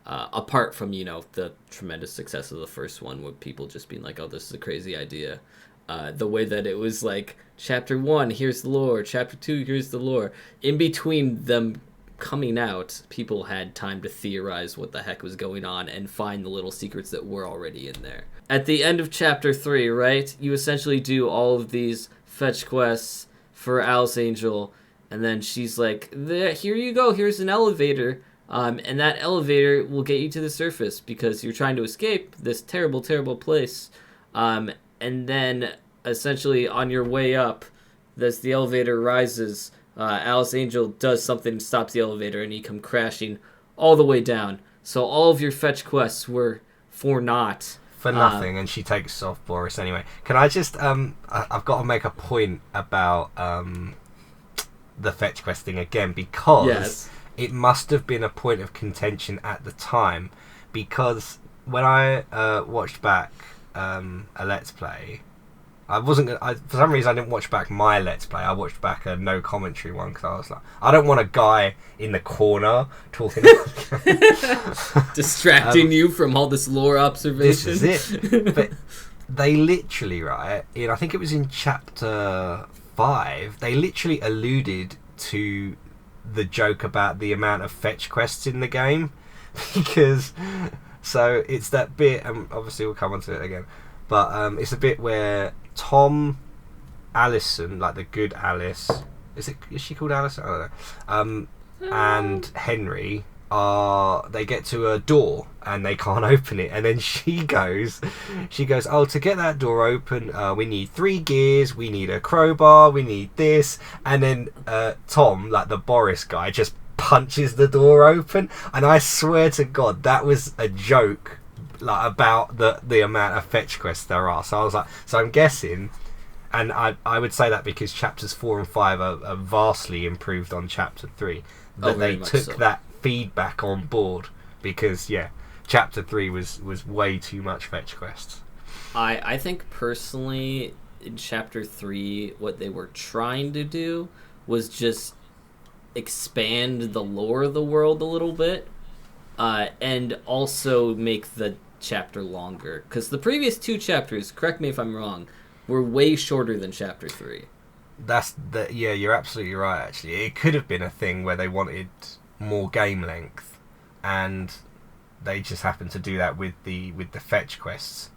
B: Apart from, the tremendous success of the first one, with people just being like, oh, this is a crazy idea. The way that it was like, chapter 1, here's the lore. Chapter 2, here's the lore. In between them coming out, people had time to theorize what the heck was going on and find the little secrets that were already in there. At the end of chapter 3, right, you essentially do all of these fetch quests for Alice Angel, and then she's like, here you go, here's an elevator. And that elevator will get you to the surface because you're trying to escape this terrible, terrible place. And then, essentially, on your way up, as the elevator rises, Alice Angel does something, stops the elevator, and you come crashing all the way down. So all of your fetch quests were for naught.
A: For nothing, and she takes off Boris anyway. Can I just... I've got to make a point about the fetch quest thing again, because... Yes. It must have been a point of contention at the time, because when I watched back a Let's Play, I wasn't gonna, for some reason I didn't watch back my Let's Play. I watched back a no commentary one because I was like, I don't want a guy in the corner talking,
B: distracting you from all this lore observation.
A: This is it. But they literally, right? I think it was in chapter 5. They literally alluded to the joke about the amount of fetch quests in the game, because so it's that bit, and obviously we'll come on to it again, but it's a bit where Tom, Allison, like the good Alice, is she called Alice? I don't know, and Henry they get to a door and they can't open it, and then she goes, oh, to get that door open, we need 3 gears, we need a crowbar, we need this, and then Tom, like the Boris guy, just punches the door open, and I swear to God that was a joke like about the amount of fetch quests there are. So I was like, so I'm guessing, and I would say that because chapters 4 and 5 are vastly improved on chapter 3, that they took that feedback on board, because chapter 3 was way too much fetch quests.
B: I think personally in chapter 3 what they were trying to do was just expand the lore of the world a little bit, and also make the chapter longer, because the previous 2 chapters, correct me if I'm wrong, were way shorter than chapter 3.
A: You're absolutely right. Actually, it could have been a thing where they wanted more game length, and they just happened to do that with the fetch quests.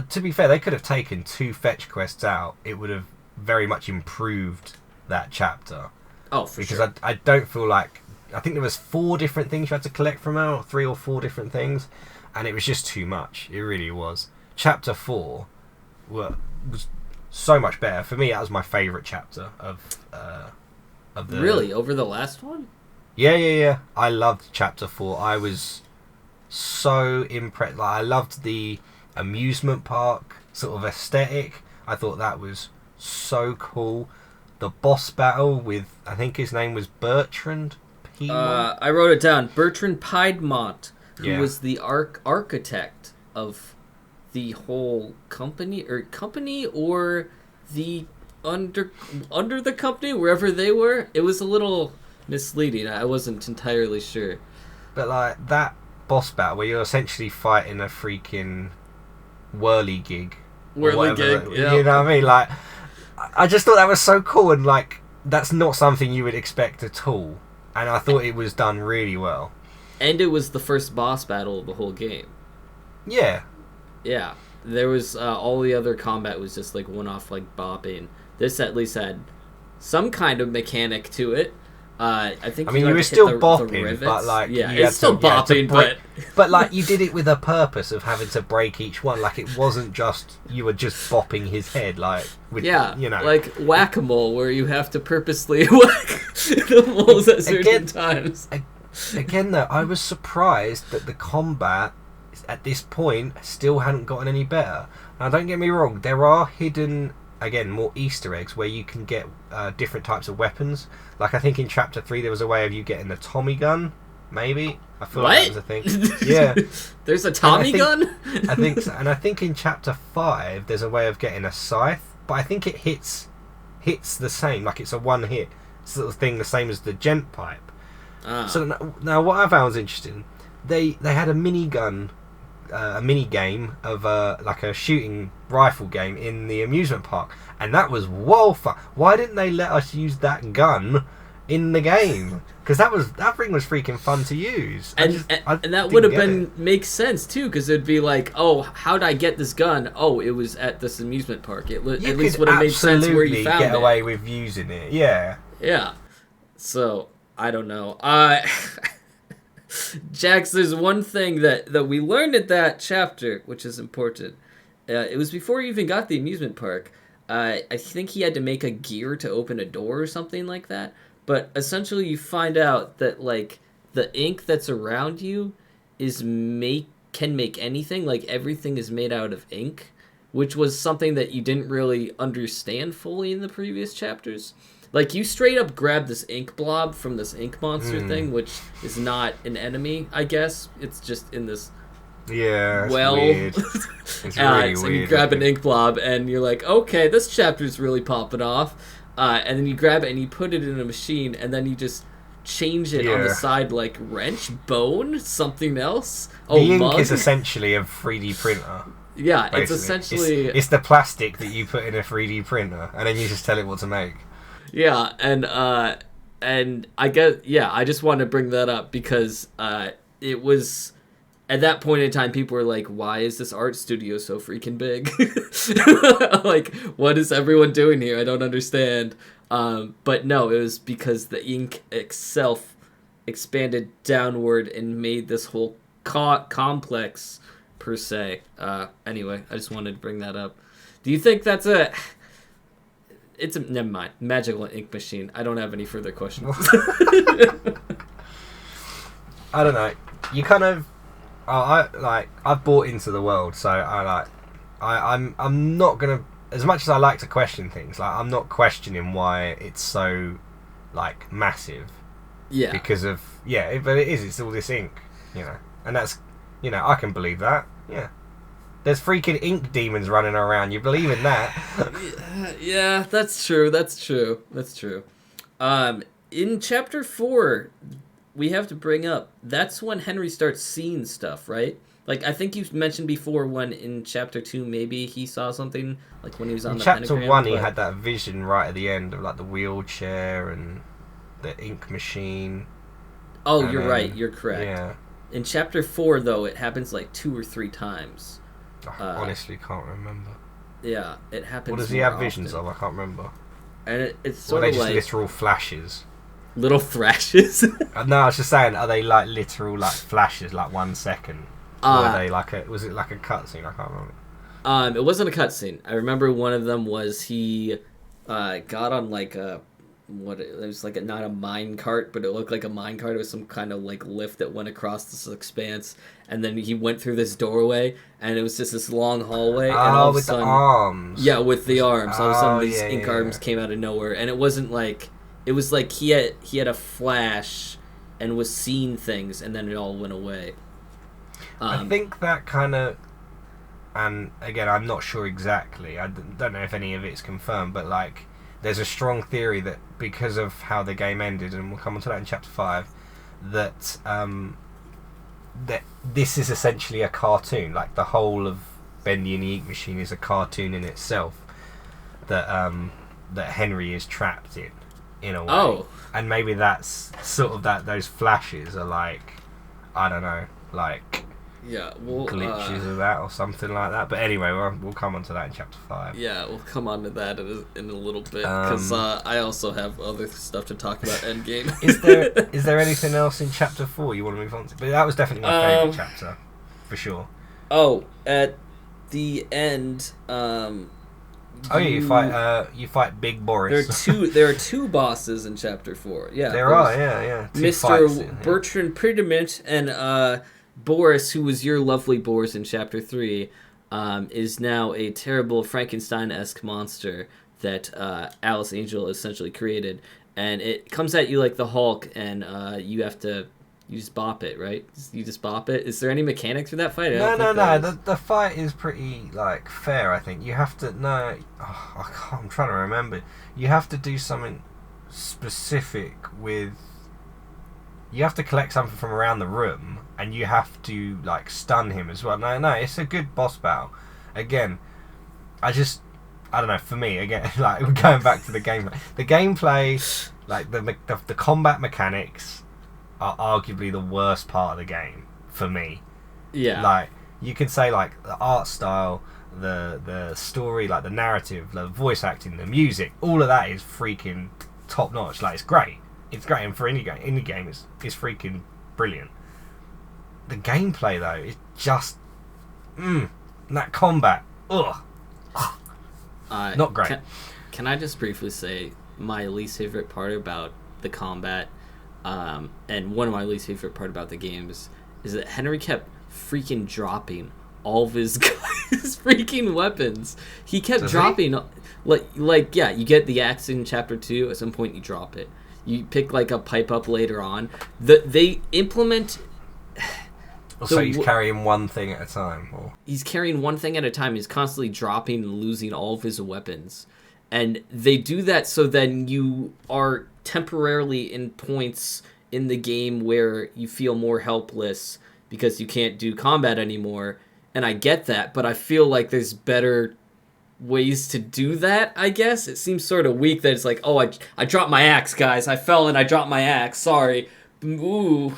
A: To be fair, they could have taken 2 fetch quests out. It would have very much improved that chapter.
B: Oh, for
A: because
B: sure.
A: I don't feel like, I think there was 4 different things you had to collect from her, or 3 or 4 different things, and it was just too much. It really was. Chapter 4 was so much better for me. That was my favourite chapter of the.
B: Really, over the last one?
A: Yeah. I loved chapter 4. I was so impressed. Like, I loved the amusement park sort of aesthetic. I thought that was so cool. The boss battle with, I think his name was Bertrand Piedmont.
B: I wrote it down. Bertrand Piedmont, who was the architect of the whole company or the under the company, wherever they were. It was a little misleading. I wasn't entirely sure.
A: But like that boss battle where you're essentially fighting a freaking whirligig.
B: Whirligig, yeah.
A: You know what I mean? Like, I just thought that was so cool, and like that's not something you would expect at all. And I thought it was done really well.
B: And it was the first boss battle of the whole game.
A: Yeah.
B: Yeah. There was all the other combat was just like one-off, like bopping. This at least had some kind of mechanic to it. I think.
A: I mean, you were still bopping, but like,
B: it's still bopping,
A: but like you did it with a purpose of having to break each one. Like it wasn't just you were just bopping his head, like with, you know,
B: like whack-a-mole, where you have to purposely whack the moles at certain times.
A: Again, though, I was surprised that the combat at this point still hadn't gotten any better. Now, don't get me wrong, there are hidden, again, more Easter eggs where you can get different types of weapons. Like, I think in Chapter 3 there was a way of you getting the Tommy gun, maybe? I feel like that was a thing. Yeah.
B: There's a Tommy gun?
A: I think so. And I think in Chapter 5 there's a way of getting a scythe, but I think it hits the same, like it's a one-hit sort of thing, the same as the gent pipe. So now what I found was interesting, they had a minigun, a mini game of like a shooting rifle game in the amusement park, and that was fun. Why didn't they let us use that gun in the game? Because that thing was freaking fun to use.
B: And that would have makes sense too, because it'd be like, oh, how'd I get this gun? Oh, it was at this amusement park. At least would have made sense where you found it.
A: Get away with using it, yeah.
B: Yeah. So I don't know. Jax, there's one thing that we learned at that chapter, which is important. It was before you even got the amusement park. I think he had to make a gear to open a door or something like that. But essentially you find out that like the ink that's around you can make anything. Like everything is made out of ink, which was something that you didn't really understand fully in the previous chapters. Like, you straight up grab this ink blob from this ink monster thing, which is not an enemy, I guess. It's just in this
A: weird. It's really
B: so
A: weird.
B: you grab an ink blob, and you're like, okay, this chapter's really popping off. And then you grab it, and you put it in a machine, and then you just change it on the side, like wrench, bone, something else.
A: The ink is essentially a 3D printer.
B: Yeah,
A: basically.
B: It's essentially...
A: It's the plastic that you put in a 3D printer, and then you just tell it what to make.
B: Yeah, and I guess, I just wanted to bring that up because it was, at that point in time, people were like, why is this art studio so freaking big? Like, what is everyone doing here? I don't understand. But no, it was because the ink itself expanded downward and made this whole complex, per se. Anyway, I just wanted to bring that up. Do you think that's never mind. Magical ink machine. I don't have any further questions.
A: I don't know. You kind of... I've bought into the world, so I'm not gonna, as much as I like to question things, like I'm not questioning why it's so like massive.
B: Yeah.
A: Because of but it's all this ink, and that's I can believe that. Yeah. There's freaking ink demons running around. You believe in that?
B: Yeah, that's true. That's true. In chapter 4, we have to bring up, that's when Henry starts seeing stuff, right? Like, I think you mentioned before when in chapter 2 maybe he saw something, like when he was on
A: in
B: the
A: chapter
B: pentagram,
A: 1 he had that vision right at the end of like the wheelchair and the ink machine.
B: Oh, you're right. You're correct.
A: Yeah.
B: In chapter 4, though, it happens like 2 or 3 times.
A: I honestly can't remember.
B: Yeah, it happens.
A: What does he have visions of? I can't remember.
B: And it's sort of like
A: literal flashes.
B: Little thrashes.
A: No, I was just saying, are they like literal like flashes, like 1 second? Or are they like was it like a cutscene? I can't remember.
B: It wasn't a cutscene. I remember one of them was he got on like a it was like not a mine cart, but it looked like a mine cart. It was some kind of like lift that went across this expanse, and then he went through this doorway, and it was just this long hallway. And all
A: with
B: of a sudden,
A: the arms.
B: Yeah, with the arms. All of a sudden, these ink
A: yeah.
B: arms came out of nowhere, and it wasn't like, it was like he had a flash and was seeing things, and then it all went away.
A: I think that kind of, and again, I'm not sure exactly. I don't know if any of it's confirmed, but like, there's a strong theory that because of how the game ended, and we'll come on to that in chapter 5, that that this is essentially a cartoon. Like the whole of Bendy and the Ink Machine is a cartoon in itself. That that Henry is trapped in a way.
B: Oh.
A: And maybe that's sort of that. Those flashes are like, I don't know, like.
B: Yeah, well,
A: glitches of that or something like that. But anyway, we'll come on to that in chapter 5.
B: Yeah, we'll come on to that in a little bit, because I also have other stuff to talk about Endgame.
A: Is there anything else in chapter 4 you want to move on to? But that was definitely my favourite chapter, for sure.
B: Oh, at the end,
A: you fight Big Boris.
B: There are two bosses in chapter 4. Yeah,
A: there are. Yeah.
B: Mr. Bertrand Prediment and Boris, who was your lovely Boris in chapter 3, is now a terrible Frankenstein-esque monster that Alice Angel essentially created, and it comes at you like the Hulk, and you just bop it, right? You just bop it. Is there any mechanics for that fight?
A: No. The fight is pretty like fair. I think you have to. I'm trying to remember. You have to do something specific with. You have to collect something from around the room, and you have to like stun him as well. No, it's a good boss battle. Again, I don't know. For me, again, like we're going back to the gameplay, like the combat mechanics are arguably the worst part of the game for me.
B: Yeah.
A: Like you can say like the art style, the story, like the narrative, the voice acting, the music, all of that is freaking top notch. Like it's great. It's great, and for any game, it's freaking brilliant. The gameplay though is just that combat. Ugh. Not great.
B: Can I just briefly say my least favorite part about the combat, and one of my least favorite part about the games, is that Henry kept freaking dropping all of his freaking weapons. He kept dropping. Like yeah, you get the axe in chapter 2. At some point, you drop it. You pick like a pipe up later on. They implement.
A: So he's carrying one thing at a time. Or?
B: He's carrying one thing at a time. He's constantly dropping and losing all of his weapons, and they do that so then you are temporarily in points in the game where you feel more helpless because you can't do combat anymore. And I get that, but I feel like there's better ways to do that, I guess. It seems sort of weak that it's like, oh, I dropped my axe, guys. I fell and I dropped my axe. Sorry. Ooh.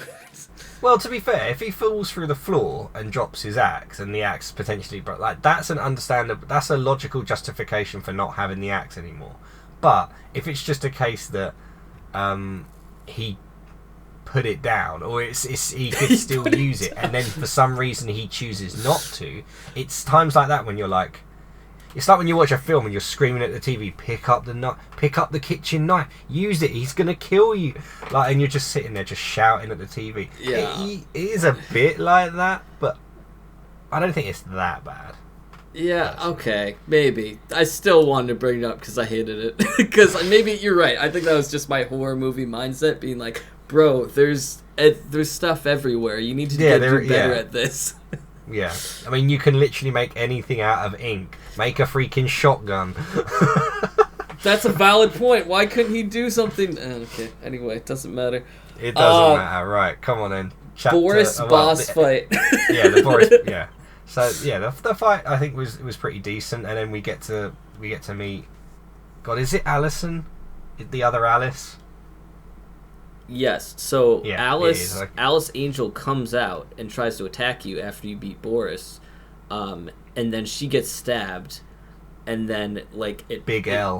A: Well, to be fair, if he falls through the floor and drops his axe, and the axe potentially broke, like that's an understandable, that's a logical justification for not having the axe anymore. But if it's just a case that he put it down, or he could still use it, and then for some reason he chooses not to, it's times like that when you're like, It's like when you watch a film and you're screaming at the TV, pick up the kitchen knife, use it, he's gonna kill you. Like, and you're just sitting there just shouting at the TV.
B: Yeah.
A: It is a bit like that, but I don't think it's that bad.
B: Yeah, okay, maybe. I still wanted to bring it up because I hated it. Because maybe you're right. I think that was just my horror movie mindset, being like, bro, there's stuff everywhere. You need to do better at this.
A: Yeah, I mean, you can literally make anything out of ink. Make a freaking shotgun.
B: That's a valid point. Why couldn't he do something? Okay, anyway, it doesn't matter.
A: It doesn't matter, right? Come on then.
B: Boris boss fight.
A: Yeah, the Boris. Yeah. So yeah, the fight I think was pretty decent, and then we get to meet. God, is it Allison? The other Alice?
B: Yes. So
A: Yeah,
B: Alice Angel comes out and tries to attack you after you beat Boris, and then she gets stabbed, and then like it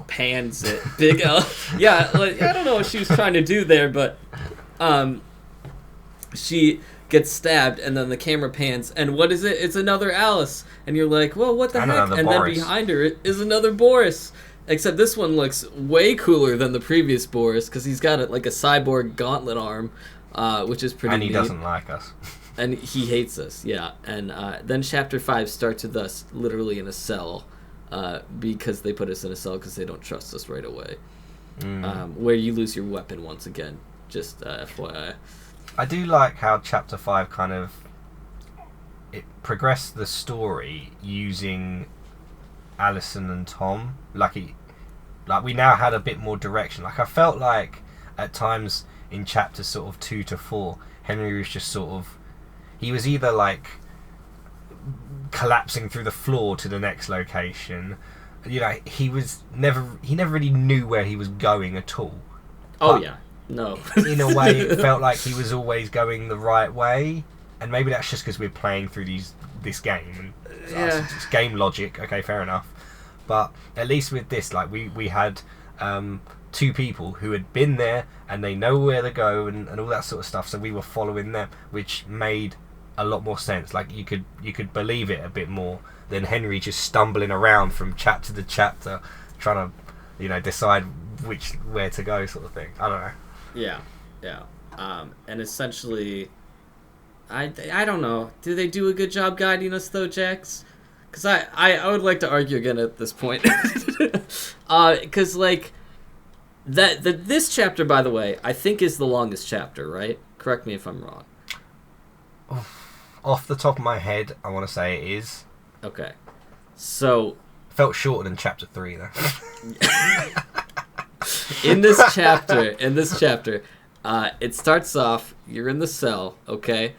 B: pans it. Big L. Yeah, like, I don't know what she was trying to do there, but she gets stabbed, and then the camera pans, and what is it? It's another Alice, and you're like, well, what the heck? And
A: Boris.
B: then behind her is another Boris. Except this one looks way cooler than the previous Boris, because he's got like a cyborg gauntlet arm, which is pretty neat.
A: And he doesn't like us.
B: And he hates us, yeah. And then Chapter 5 starts with us literally in a cell, because they put us in a cell because they don't trust us right away. Where you lose your weapon once again, just FYI.
A: I do like how Chapter 5 kind of... it progressed the story using Alison and Tom. Like we now had a bit more direction. Like I felt like at times in chapters sort of 2 to 4, Henry was just sort of, he was either like collapsing through the floor to the next location. You know, he never really knew where he was going at all.
B: Oh
A: but
B: yeah, no.
A: In a way, it felt like he was always going the right way, and maybe that's just because we're playing through this game. And it's game logic. Okay, fair enough. But at least with this, like we had two people who had been there and they know where to go and all that sort of stuff. So we were following them, which made a lot more sense. Like you could believe it a bit more than Henry just stumbling around from chapter to chapter, trying to decide where to go, sort of thing. I don't know.
B: Yeah. And essentially, I don't know. Do they do a good job guiding us though, Jax? Because I would like to argue again at this point. Because like this chapter, by the way, I think is the longest chapter, right? Correct me if I'm wrong.
A: Off the top of my head, I want to say it is.
B: Okay. So
A: felt shorter than chapter 3 though.
B: In this chapter, it starts off, you're in the cell, okay?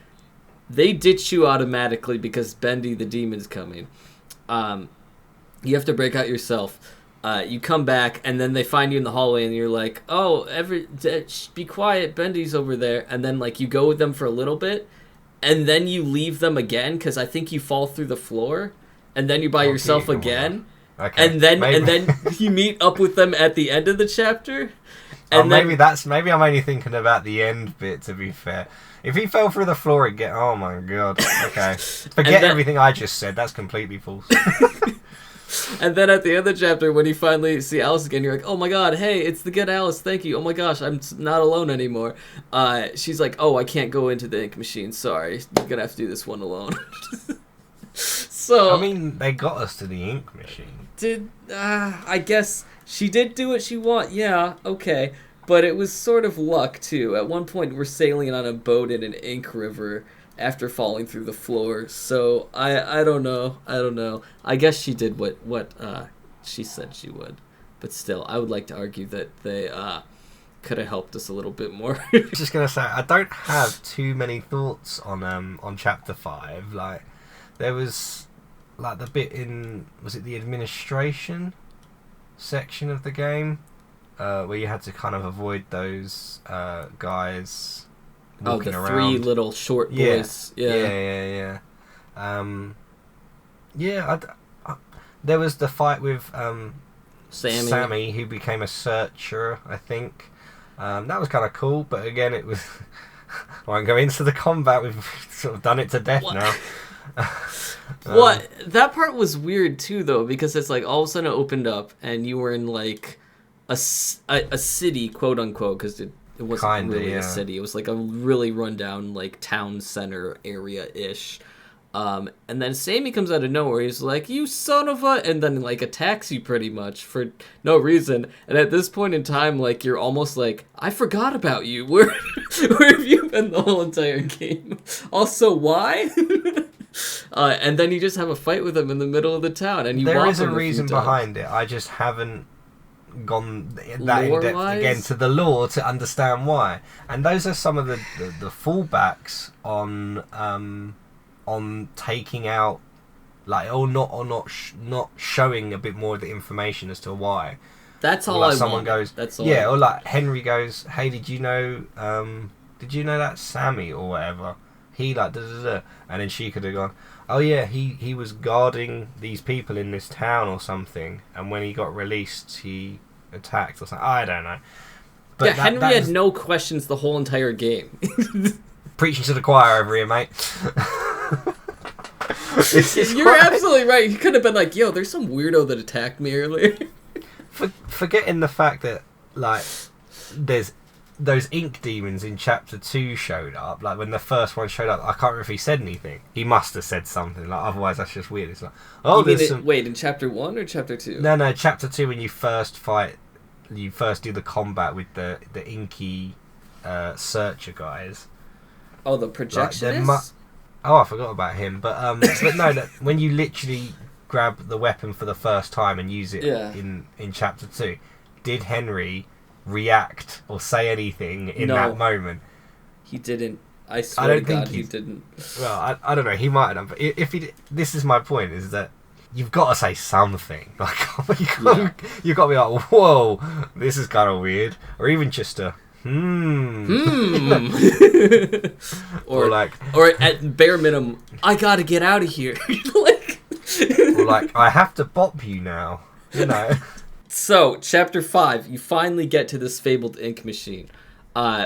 B: They ditch you automatically because Bendy the demon's coming. You have to break out yourself. You come back, and then they find you in the hallway, and you're like, oh, be quiet, Bendy's over there. And then like you go with them for a little bit, and then you leave them again because I think you fall through the floor, and then you're by yourself again. Okay. And then you meet up with them at the end of the chapter. And
A: maybe I'm only thinking about the end bit, to be fair. If he fell through the floor again, oh my god. Okay. Forget everything I just said. That's completely false.
B: And then at the end of the chapter, when you finally see Alice again, you're like, oh my god, hey, it's the good Alice, thank you. Oh my gosh, I'm not alone anymore. She's like, oh, I can't go into the ink machine, sorry. You're gonna have to do this one alone. So
A: I mean, they got us to the ink machine.
B: I guess she did do what she wanted. Yeah, okay. But it was sort of luck, too. At one point, we're sailing on a boat in an ink river after falling through the floor. So, I don't know. I guess she did what she said she would. But still, I would like to argue that they could have helped us a little bit more.
A: Just going to say, I don't have too many thoughts on Chapter 5. Like, there was like the bit in, was it the administration section of the game? Where you had to kind of avoid those guys walking around.
B: Three little short boys.
A: Yeah. There was the fight with Sammy, who became a searcher, I think. That was kind of cool, but again, it was... I won't go into the combat. We've sort of done it to death now.
B: Well, that part was weird too, though, because it's like all of a sudden it opened up and you were in like a city, quote unquote, because it wasn't
A: Kinda,
B: really
A: yeah.
B: a city. It was like a really rundown like town center area ish. And then Sammy comes out of nowhere. He's like, "You son of a," and then like attacks you pretty much for no reason. And at this point in time, like you're almost like, "I forgot about you. Where have you been the whole entire game? Also, why?" And then you just have a fight with him in the middle of the town, and you
A: There
B: whop
A: is a
B: him
A: reason
B: few times.
A: behind it. I just haven't gone that in depth
B: Lore-wise?
A: again to the lore to understand why. And those are some of the fallbacks on taking out like not showing a bit more of the information as to why.
B: That's all
A: Or like
B: I
A: someone
B: want.
A: goes,
B: That's all.
A: yeah, or like Henry goes, "Hey, did you know that Sammy or whatever? He like da da da," and then she could have gone, "Oh yeah, he was guarding these people in this town or something, and when he got released, he attacked or something." I don't know. But
B: yeah, Henry
A: that
B: had
A: was
B: no questions the whole entire game.
A: preaching to the choir over here, mate.
B: You're absolutely right. He could have been like, "Yo, there's some weirdo that attacked me earlier."
A: Forgetting the fact that like there's those ink demons in chapter 2 showed up. Like when the first one showed up, I can't remember if he said anything. He must have said something. Like otherwise, that's just weird. It's like, oh,
B: Wait, in chapter 1 or chapter 2?
A: No, chapter 2 when you first fight, you first do the combat with the inky searcher guys.
B: Oh, the projectionist.
A: Like, oh, I forgot about him. But no, that when you literally grab the weapon for the first time and use it in chapter 2, did Henry react or say anything in that moment?
B: He didn't. I swear to God, he didn't.
A: Well, I don't know. He might have done, but if he, this is my point: is that you've got to say something. Like you've got to be like, "Whoa, this is kind of weird," or even just a or
B: at bare minimum, "I gotta get out of here."
A: or like, "I have to bop you now," you know.
B: So, chapter 5, you finally get to this fabled ink machine,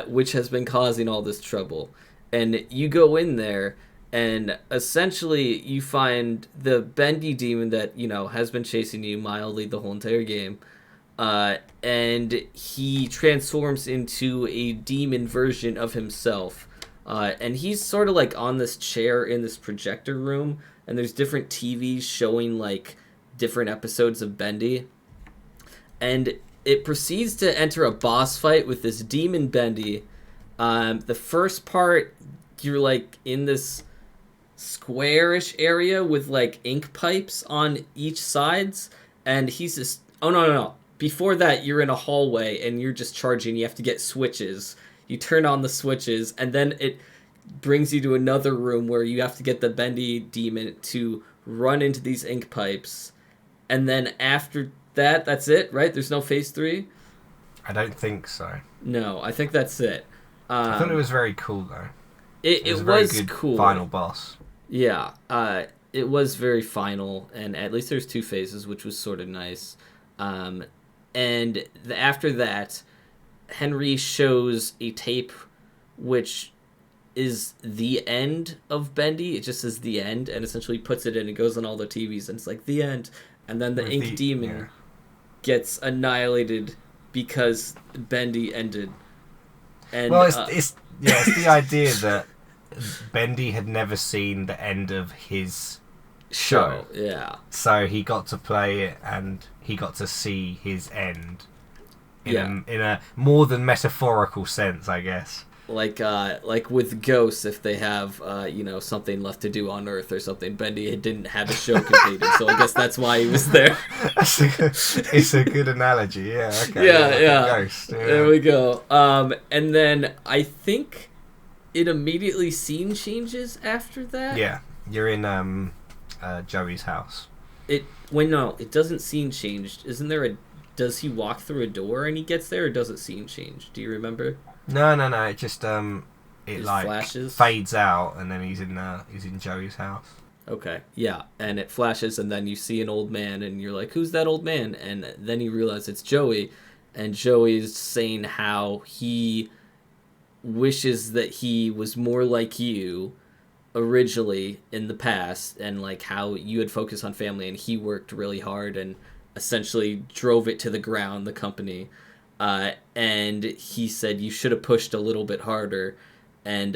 B: which has been causing all this trouble. And you go in there, and essentially you find the Bendy demon that, has been chasing you mildly the whole entire game. And he transforms into a demon version of himself. And he's sort of like on this chair in this projector room, and there's different TVs showing like different episodes of Bendy. And it proceeds to enter a boss fight with this demon Bendy. The first part, you're like in this squarish area with like ink pipes on each sides, and he's just no. Before that, you're in a hallway and you're just charging. You have to get switches. You turn on the switches, and then it brings you to another room where you have to get the Bendy demon to run into these ink pipes, and then after that's it, right? There's no phase 3?
A: I don't think so.
B: No, I think that's it.
A: I thought it was very cool, though.
B: It was
A: a very good
B: cool.
A: Final boss.
B: Yeah, it was very final, and at least there's 2 phases, which was sort of nice. And after that, Henry shows a tape which is the end of Bendy. It just says the end, and essentially puts it in. It goes on all the TVs, and it's like the end. And then the ink demon gets annihilated because Bendy ended. And,
A: well, it's the idea that Bendy had never seen the end of his show.
B: Yeah.
A: So he got to play it, and he got to see his end in a more than metaphorical sense, I guess.
B: Like with ghosts, if they have something left to do on Earth or something, Bendy didn't have a show completed, so I guess that's why he was there.
A: It's a good analogy, yeah. Okay.
B: Yeah.
A: Ghost, yeah.
B: There we go. And then I think it immediately scene changes after that.
A: Yeah, you're in Joey's house.
B: It doesn't scene change. Isn't there does he walk through a door and he gets there, or does it scene change? Do you remember?
A: No. It just it like
B: flashes,
A: fades out, and then he's in Joey's house.
B: Okay, yeah, and it flashes, and then you see an old man, and you're like, "Who's that old man?" And then you realize it's Joey, and Joey's saying how he wishes that he was more like you, originally in the past, and like how you had focused on family and he worked really hard and essentially drove it to the ground, the company. And he said you should have pushed a little bit harder, and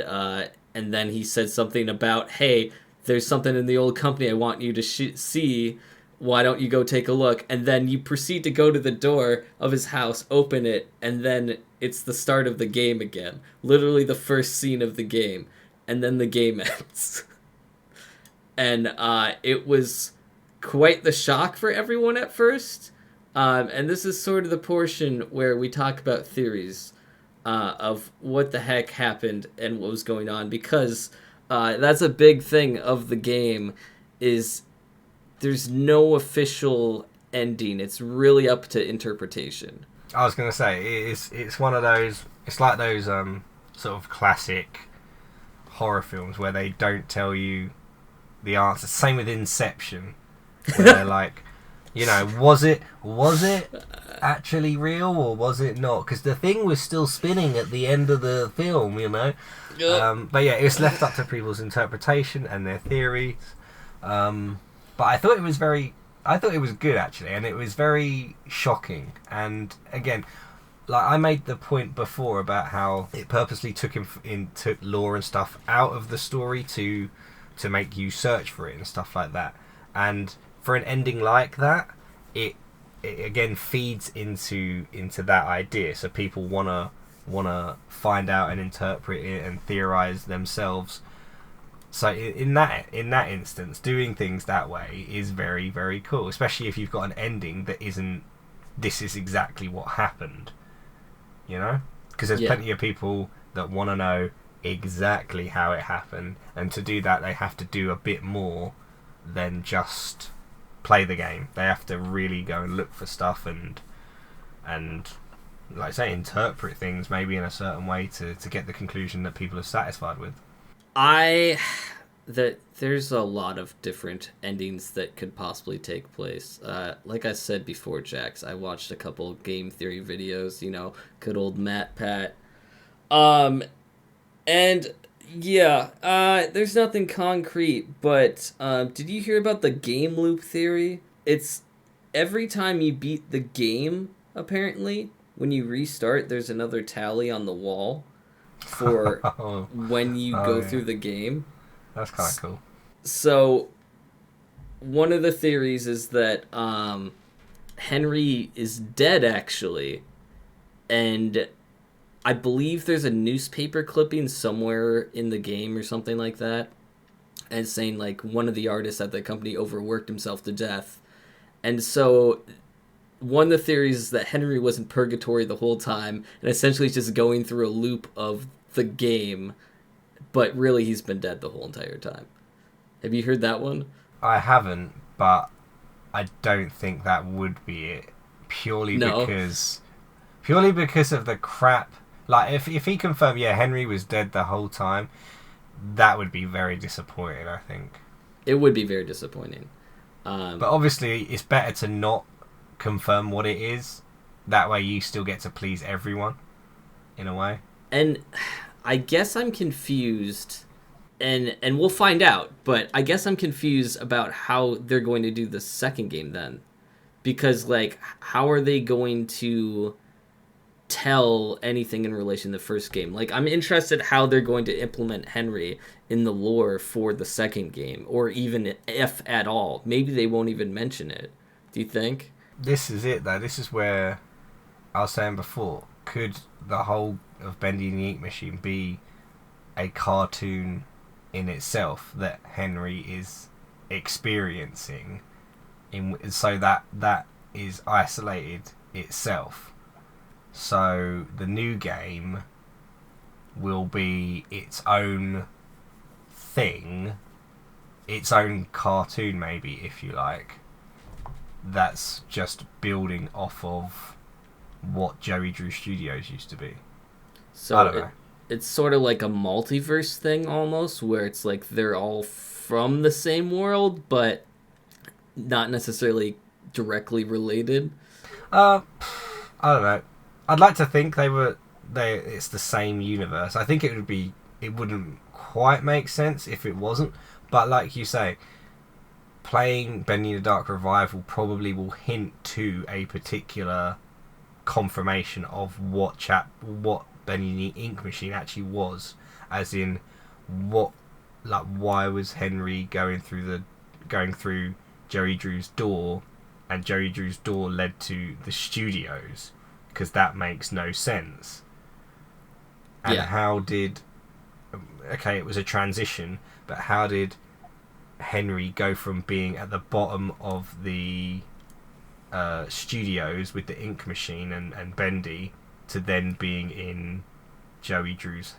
B: then he said something about, hey, there's something in the old company I want you to see. Why don't you go take a look? And then you proceed to go to the door of his house, open it, and then it's the start of the game again. Literally the first scene of the game. And then the game ends. And it was quite the shock for everyone at first. And this is sort of the portion where we talk about theories of what the heck happened and what was going on. Because that's a big thing of the game, is there's no official ending. It's really up to interpretation.
A: I was going to say, it's one of those, it's like those sort of classic horror films where they don't tell you the answer. Same with Inception, where they're like, you know, was it actually real or was it not? Because the thing was still spinning at the end of the film, you know. But yeah, it's left up to people's interpretation and their theories. But I thought it was good actually, and it was very shocking. And again, like I made the point before about how it purposely took lore and stuff out of the story to make you search for it and stuff like that. And for an ending like that, it again feeds into that idea. So people wanna find out and interpret it and theorize themselves. So in that instance, doing things that way is very, very cool, especially if you've got an ending that isn't, this is exactly what happened, you know? Because there's plenty of people that want to know exactly how it happened, and to do that they have to do a bit more than just play the game. They have to really go and look for stuff and like I say, interpret things maybe in a certain way to get the conclusion that people are satisfied with.
B: There's a lot of different endings that could possibly take place. Like I said before, Jax, I watched a couple of game theory videos, you know, good old Matt Pat. And yeah, there's nothing concrete, but did you hear about the game loop theory? It's every time you beat the game, apparently, when you restart, there's another tally on the wall for when you go through the game.
A: That's kind of cool.
B: So, one of the theories is that Henry is dead, actually. And I believe there's a newspaper clipping somewhere in the game or something like that, and saying, like, one of the artists at the company overworked himself to death. And so, one of the theories is that Henry was in purgatory the whole time, and essentially just going through a loop of the game, but really he's been dead the whole entire time. Have you heard that one?
A: I haven't, but I don't think that would be it. Purely because of the crap. Like, if he confirmed, Henry was dead the whole time, that would be very disappointing, I think.
B: It would be very disappointing.
A: But obviously, it's better to not confirm what it is. That way you still get to please everyone, in a way.
B: And I guess I'm confused, and we'll find out, but I guess I'm confused about how they're going to do the second game then. Because, like, how are they going to tell anything in relation to the first game? Like, I'm interested how they're going to implement Henry in the lore for the second game, or even if at all. Maybe they won't even mention it. Do you think?
A: This is it, though. This is where I was saying before, could the whole of Bendy and the Ink Machine be a cartoon in itself that Henry is experiencing, so that is isolated itself? So the new game will be its own thing, its own cartoon maybe, if you like, that's just building off of what Joey Drew Studios used to be.
B: So
A: I don't know.
B: It's sort of like a multiverse thing almost, where it's like they're all from the same world, but not necessarily directly related.
A: I don't know. I'd like to think it's the same universe. I think it wouldn't quite make sense if it wasn't. But like you say, playing Bendy in the Dark Revival probably will hint to a particular confirmation of what Bendy in the Ink Machine actually was, as in why was Henry going through Jerry Drew's door, and Jerry Drew's door led to the studios, because that makes no sense. And how did... Okay, it was a transition, but how did Henry go from being at the bottom of the studios with the ink machine and Bendy to then being in Joey Drew's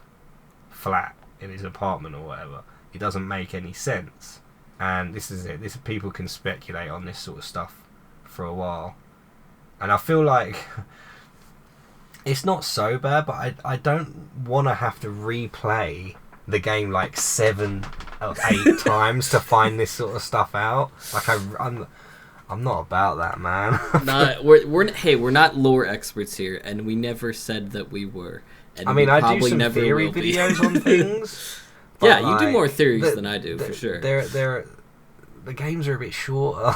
A: flat in his apartment or whatever? It doesn't make any sense. And this is it. People can speculate on this sort of stuff for a while. And I feel like it's not so bad, but I don't want to have to replay the game like 7 or 8 times to find this sort of stuff out. Like I'm not about that, man.
B: We're not lore experts here, and we never said that we were. And
A: I mean, I do some theory videos on things.
B: Yeah, you do more theories than I do, for sure.
A: The games are a bit shorter.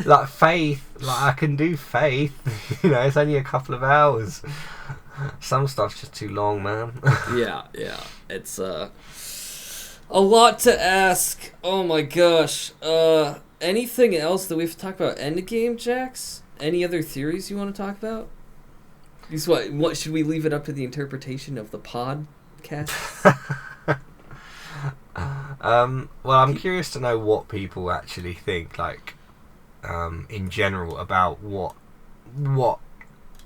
A: Like Faith, I can do Faith. It's only a couple of hours. Some stuff's just too long, man.
B: Yeah. It's a lot to ask. Oh my gosh. Anything else that we have to talk about Endgame, Jax? Any other theories you want to talk about? What should we leave it up to the interpretation of the podcast?
A: Well, I'm curious to know what people actually think, like, in general, about what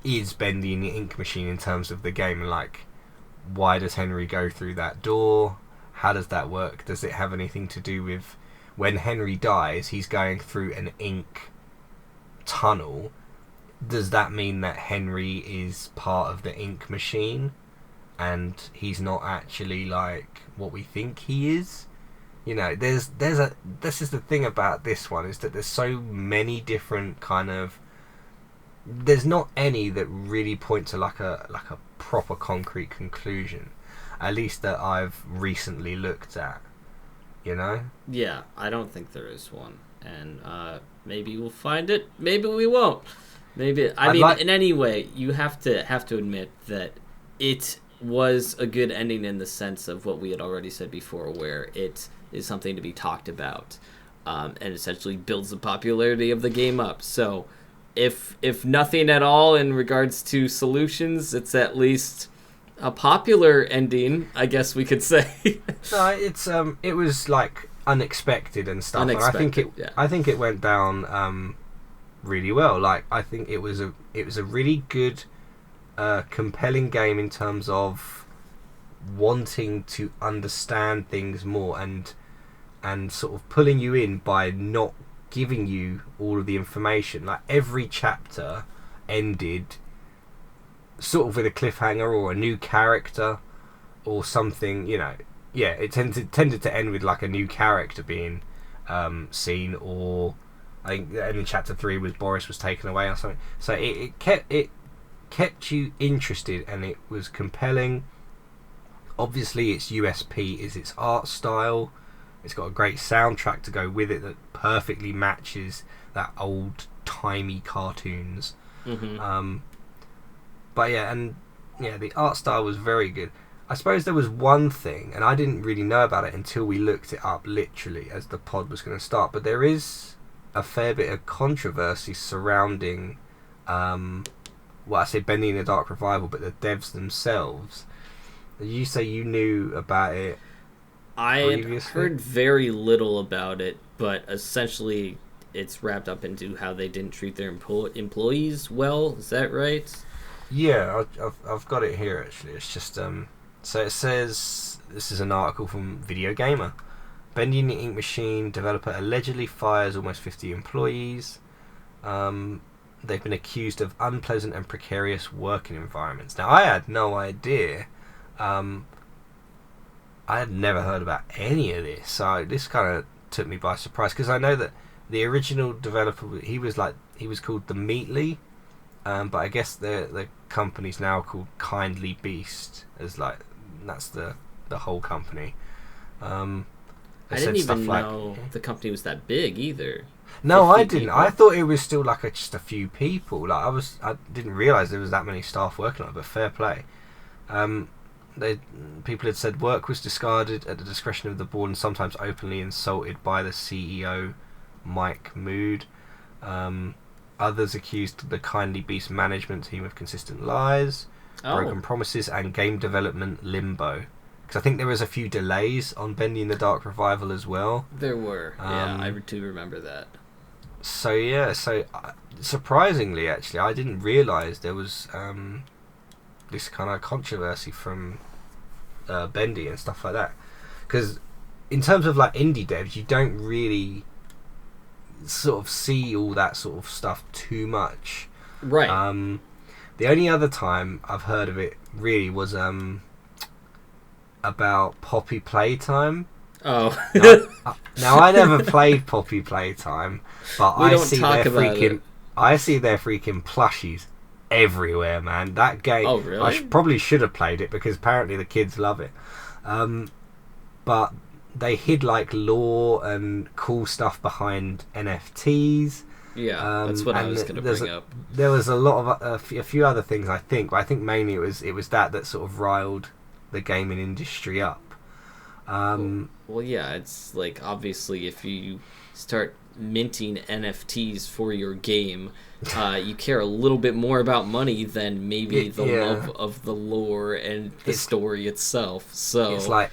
A: is Bendy in the Ink Machine in terms of the game, and like, why does Henry go through that door? How does that work? Does it have anything to do with when Henry dies, he's going through an ink tunnel? Does that mean that Henry is part of the ink machine and he's not actually like what we think he is? This is the thing about this one, is that there's so many different kind of... There's not any that really point to like a proper concrete conclusion, at least that I've recently looked at.
B: Yeah, I don't think there is one, and maybe we'll find it. Maybe we won't. Maybe in any way, you have to admit that it was a good ending in the sense of what we had already said before, where it is something to be talked about, and essentially builds the popularity of the game up. So, if nothing at all in regards to solutions, it's at least a popular ending, I guess we could say.
A: No, it was like unexpected and stuff.
B: Unexpected,
A: and I think it went down really well. Like, I think it was a really good, compelling game in terms of wanting to understand things more and sort of pulling you in by not giving you all of the information. Like, every chapter ended sort of with a cliffhanger or a new character or something. It tended to end with like a new character being seen, or I think in chapter 3 was Boris was taken away or something. So it kept you interested, and it was compelling. Obviously, its USP is its art style. It's got a great soundtrack to go with it that perfectly matches that old-timey cartoons.
B: Mm-hmm.
A: The art style was very good. I suppose there was one thing, and I didn't really know about it until we looked it up literally as the pod was going to start, but there is a fair bit of controversy surrounding, I say Bendy in the Dark Revival, but the devs themselves. You say you knew about it previously?
B: I heard very little about it, but essentially it's wrapped up into how they didn't treat their employees well. Is that right?
A: Yeah, I've got it here actually. It's just so it says, this is an article from Video Gamer. Bendy in the Ink Machine developer allegedly fires almost 50 employees. They've been accused of unpleasant and precarious working environments. Now, I had no idea. I had never heard about any of this, so this kind of took me by surprise, because I know that the original developer, he was called the Meatly, but I guess the company's now called Kindly Beast, as like that's the whole company.
B: I didn't even know the company was that big either.
A: No, I didn't. People. I thought it was still like just a few people. Like I didn't realise there was that many staff working on it. But fair play. People had said work was discarded at the discretion of the board and sometimes openly insulted by the CEO, Mike Mood. Others accused the Kindly Beast management team of consistent lies, broken promises, and game development limbo. Because I think there was a few delays on Bendy in the Dark Revival as well.
B: There were. Yeah, I do remember that.
A: So yeah, surprisingly, actually, I didn't realise there was this kind of controversy from Bendy and stuff like that. Because in terms of like indie devs, you don't really sort of see all that sort of stuff too much.
B: Right.
A: The only other time I've heard of it really was about Poppy Playtime.
B: Oh.
A: Now I never played Poppy Playtime, but I see their freaking plushies everywhere, man. That game.
B: Oh, really?
A: I probably should have played it because apparently the kids love it. But they hid like lore and cool stuff behind NFTs.
B: Yeah, that's what I was going to bring up.
A: There was a lot of a few other things, I think, but I think mainly it was that sort of riled the gaming industry up.
B: Well, yeah, it's like obviously if you start minting NFTs for your game, you care a little bit more about money than maybe the love of the lore and the story itself. So
A: it's like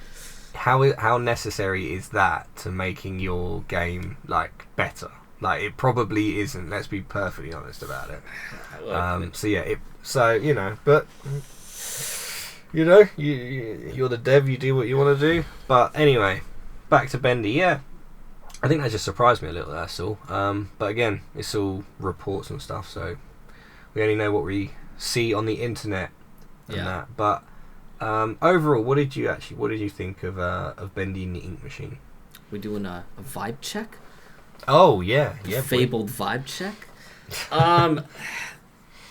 A: how necessary is that to making your game like better? Like it probably isn't. Let's be perfectly honest about it. But you know, you're the dev. You do what you want to do. But anyway, back to Bendy. Yeah, I think that just surprised me a little. That's all. But again, it's all reports and stuff, so we only know what we see on the internet and that. But overall, what did you think of Bendy and the Ink Machine?
B: We're doing a vibe check.
A: Oh yeah.
B: Fabled vibe check.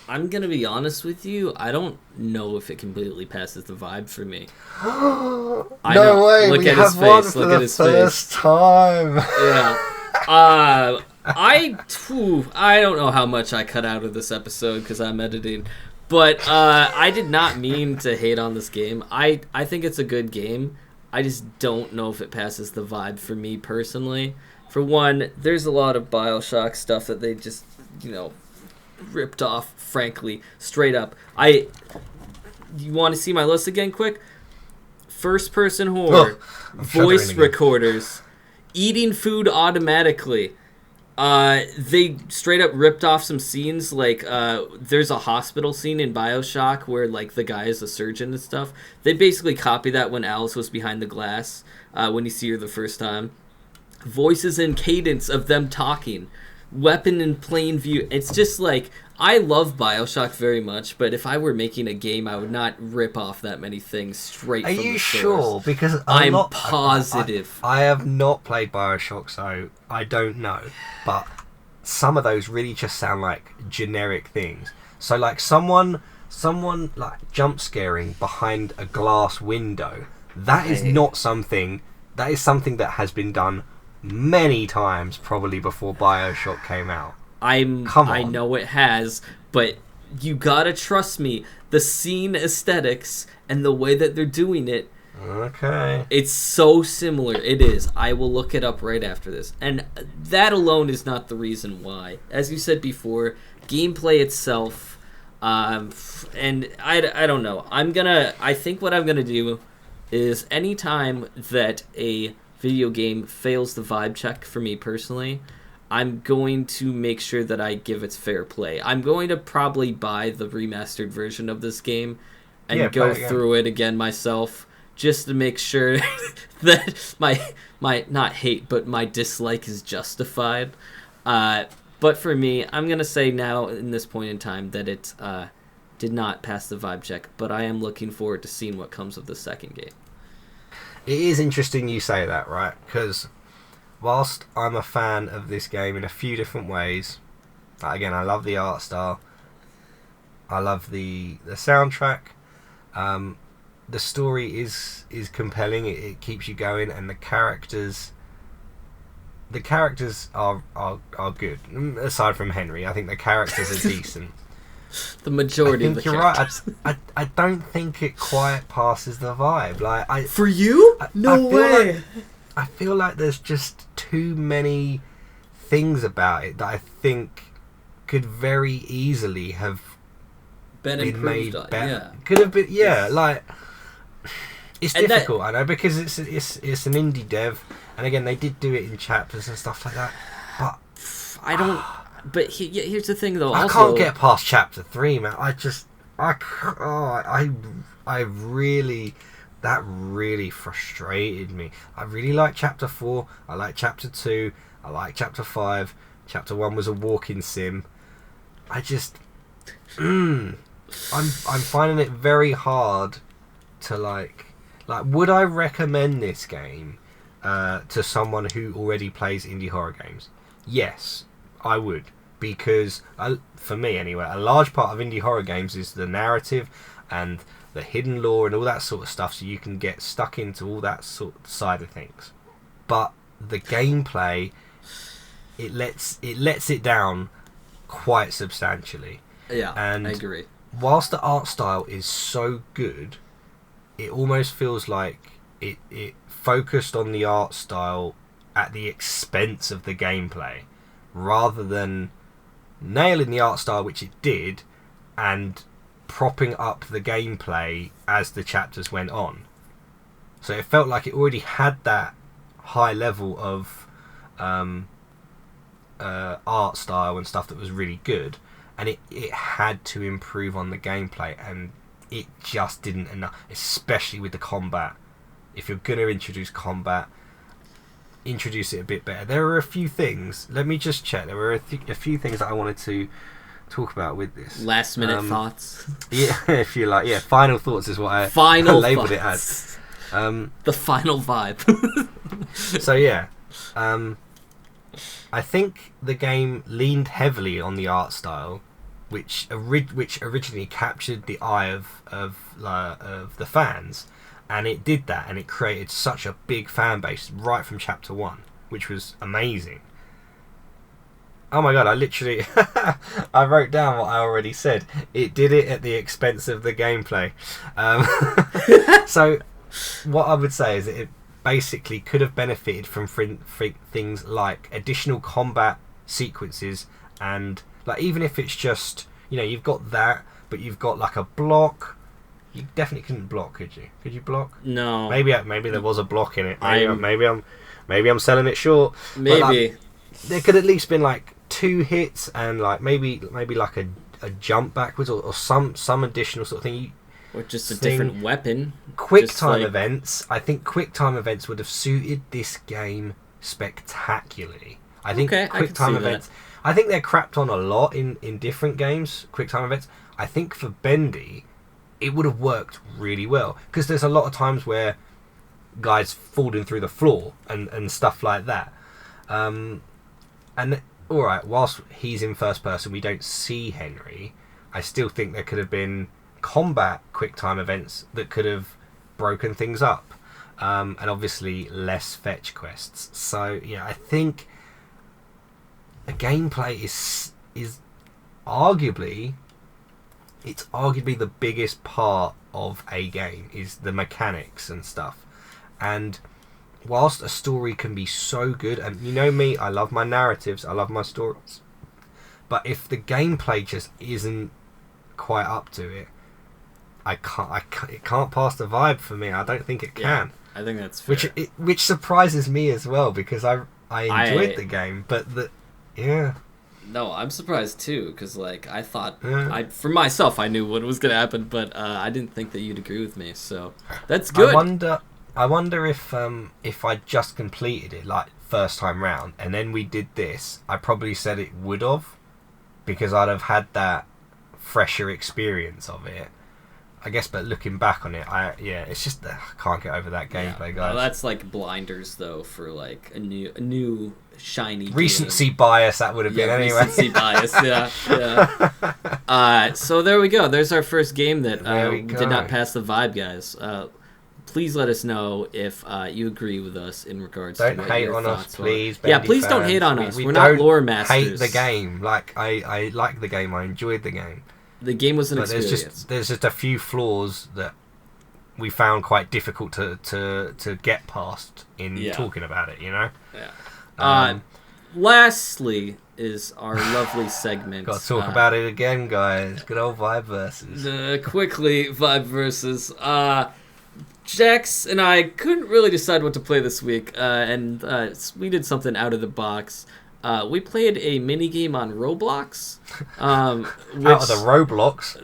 B: I'm gonna be honest with you. I don't know if it completely passes the vibe for me.
A: No way! Look at his face. Look at his face. First time.
B: Yeah. I don't know how much I cut out of this episode because I'm editing, but I did not mean to hate on this game. I think it's a good game. I just don't know if it passes the vibe for me personally. For one, there's a lot of BioShock stuff that they just, ripped off, frankly, straight up. You want to see my list again quick? First person horror, voice recorders, eating food automatically. They straight up ripped off some scenes, like there's a hospital scene in BioShock where like the guy is a surgeon and stuff. They basically copied that when Alice was behind the glass when you see her the first time. Voices and cadence of them talking. Weapon in plain view. It's just like, I love BioShock very much, but if I were making a game, I would not rip off that many things straight from the source. Are you sure?
A: Because
B: I'm positive.
A: I have not played BioShock, so I don't know. But some of those really just sound like generic things. So like someone like jump scaring behind a glass window. That is not something. That is something that has been done many times, probably before BioShock came out.
B: I know it has, but you gotta trust me. The scene aesthetics and the way that they're doing it,
A: okay,
B: it's so similar. It is. I will look it up right after this. And that alone is not the reason why. As you said before, gameplay itself, and I don't know. I think what I'm gonna do is anytime that a video game fails the vibe check for me personally, I'm going to make sure that I give it fair play. I'm going to probably buy the remastered version of this game and go through it again myself, just to make sure that my not hate, but my dislike is justified. But for me, I'm going to say now in this point in time that it did not pass the vibe check, but I am looking forward to seeing what comes of the second game.
A: It is interesting you say that, right? Because whilst I'm a fan of this game in a few different ways, again, I love the art style, I love the soundtrack, the story is compelling. It keeps you going, and the characters are good. Aside from Henry, I think the characters are decent.
B: The majority of the characters.
A: You're right. I don't think it quite passes the vibe. Like
B: for you, no way.
A: I feel like there's just too many things about it that I think could very easily have been made better. Yeah. Could have been, like it's and difficult. I know, because it's an indie dev, and again they did do it in chapters and stuff like that. But
B: I don't. But here's the thing, though.
A: I can't get past chapter 3, man. That really frustrated me. I really like chapter 4. I like chapter 2. I like chapter 5. Chapter 1 was a walking sim. I just, I'm finding it very hard to like. Would I recommend this game to someone who already plays indie horror games? Yes, I would. Because, for me anyway, a large part of indie horror games is the narrative and the hidden lore and all that sort of stuff, so you can get stuck into all that sort of side of things. But the gameplay, it lets it down quite substantially.
B: Yeah,
A: and
B: I agree.
A: Whilst the art style is so good, it almost feels like it focused on the art style at the expense of the gameplay, rather than nailing the art style, which it did, and propping up the gameplay as the chapters went on. So it felt like it already had that high level of art style and stuff that was really good, and it had to improve on the gameplay, and it just didn't enough, especially with the combat. If you're going to introduce combat, introduce it a bit better. There were a few things, let me just check, there were a few things that I wanted to talk about with this.
B: Last minute thoughts.
A: Yeah, if you like. Yeah, final thoughts is what I labelled it as.
B: The final vibe.
A: So yeah, I think the game leaned heavily on the art style, which originally captured the eye of the fans, and it did that, and it created such a big fan base right from chapter 1, which was amazing. Oh my god, I literally I wrote down what I already said. It did it at the expense of the gameplay. So what I would say is that it basically could have benefited from things like additional combat sequences, and like, even if it's just, you've got that, but you've got like a block. You definitely couldn't block, could you? Could you block?
B: No.
A: Maybe there was a block in it. Maybe I'm selling it short.
B: Maybe.
A: But, like, there could at least been like 2 hits, and like maybe like a jump backwards, or some additional sort of thing.
B: Or just a different weapon.
A: Quick time events. I think quick time events would have suited this game spectacularly. I think quick time events. I think they're crapped on a lot in different games. Quick time events. I think for Bendy, it would have worked really well, because there's a lot of times where guys falling through the floor and stuff like that. And alright, whilst he's in first person, we don't see Henry. I still think there could have been combat quick time events that could have broken things up, and obviously less fetch quests. So yeah, I think the gameplay is arguably the biggest part of a game, is the mechanics and stuff. And whilst a story can be so good, and you know me, I love my narratives, I love my stories, but if the gameplay just isn't quite up to it, it can't pass the vibe for me. I don't think it can.
B: I think that's fair.
A: Which surprises me as well, because I enjoyed the game, but no,
B: I'm surprised too, because like I thought, for myself, I knew what was gonna happen, but I didn't think that you'd agree with me. So that's good.
A: I wonder if I just completed it like first time round, and then we did this, I probably said it would have, because I'd have had that fresher experience of it. I guess, but looking back on it, it's just I can't get over that gameplay, guys.
B: Well, that's like blinders though for like a new shiny
A: recency
B: game.
A: Bias that would have been anyway.
B: Recency bias, yeah. So there we go. There's our first game that did not pass the vibe, guys. Please let us know if you agree with us in regards to what your thoughts were.
A: Please.
B: Yeah, please don't hate on us. We're not lore masters.
A: Hate the game. Like I like the game. I enjoyed the game.
B: The game was an experience.
A: There's just a few flaws that we found quite difficult to get past in talking about it. Yeah.
B: Lastly is our lovely segment.
A: Got to talk about it again, guys. Good old Vibe Versus.
B: Quickly, Vibe Versus. Jax and I couldn't really decide what to play this week, and we did something out of the box. We played a mini game on Roblox, which,
A: out of the Roblox,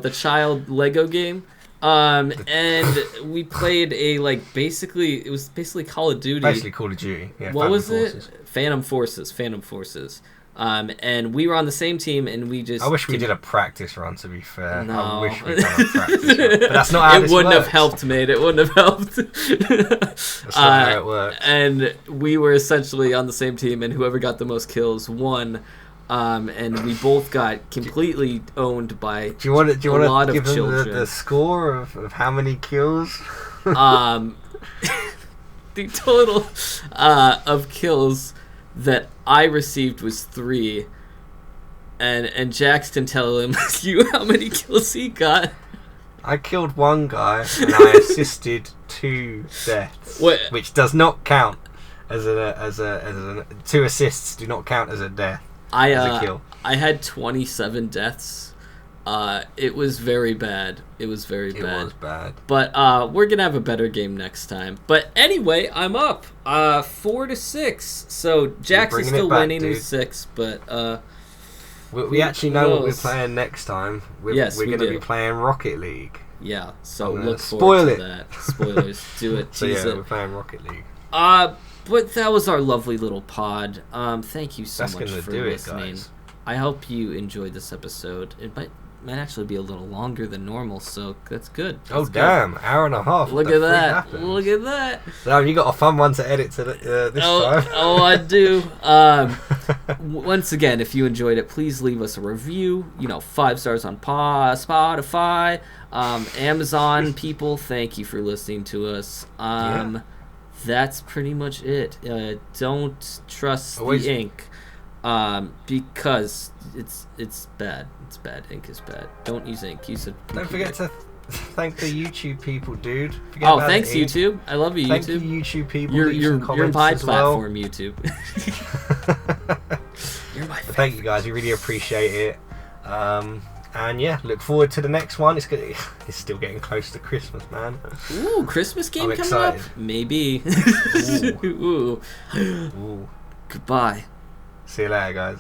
B: the child Lego game, and we played it was basically Call of Duty.
A: Basically Call of Duty. Yeah,
B: what was it? Phantom Forces. And we were on the same team, and we just...
A: I wish we did a practice run, to be fair. No. I wish we'd done a practice run. But that's not how
B: it wouldn't have helped, mate. It wouldn't have helped.
A: That's not how it works.
B: And we were essentially on the same team, and whoever got the most kills won. And we both got completely owned by a lot of children. Do you want to give them
A: the score of how many kills?
B: The total of kills that I received was 3, and Jax can tell him how many kills he got.
A: I killed one guy and I assisted 2 deaths, which does not count as a 2 assists do not count as a death. As a kill.
B: I had 27 deaths. It was very bad. It was bad. But we're gonna have a better game next time. But anyway, I'm up 4-6. So Jax is still winning with 6, but
A: we actually know what we're playing next time. We're gonna be playing Rocket League.
B: Yeah. So look forward to that. Spoilers. Do it.
A: So we're playing Rocket League.
B: But that was our lovely little pod. Thank you so much for listening.
A: Guys.
B: I hope you enjoyed this episode. It might actually be a little longer than normal, so that's good.
A: Damn, hour and a half.
B: Look at that.
A: Damn, you got a fun one to edit to this time.
B: I do. Once again, if you enjoyed it, please leave us a review. 5 stars on Spotify, Amazon. People, thank you for listening to us. That's pretty much it. Don't trust the ink. Because it's bad. It's bad. Ink is bad. Don't use ink. Use a computer.
A: Don't forget to thank the YouTube people, dude.
B: Thanks YouTube. I love you, YouTube.
A: Thank you, YouTube people.
B: You're my platform, YouTube. You're my favorite.
A: Thank you guys. We really appreciate it. And look forward to the next one. It's still getting close to Christmas, man.
B: Ooh, Christmas game coming
A: excited.
B: up? Maybe.
A: Ooh.
B: Ooh. Goodbye.
A: See you later, guys.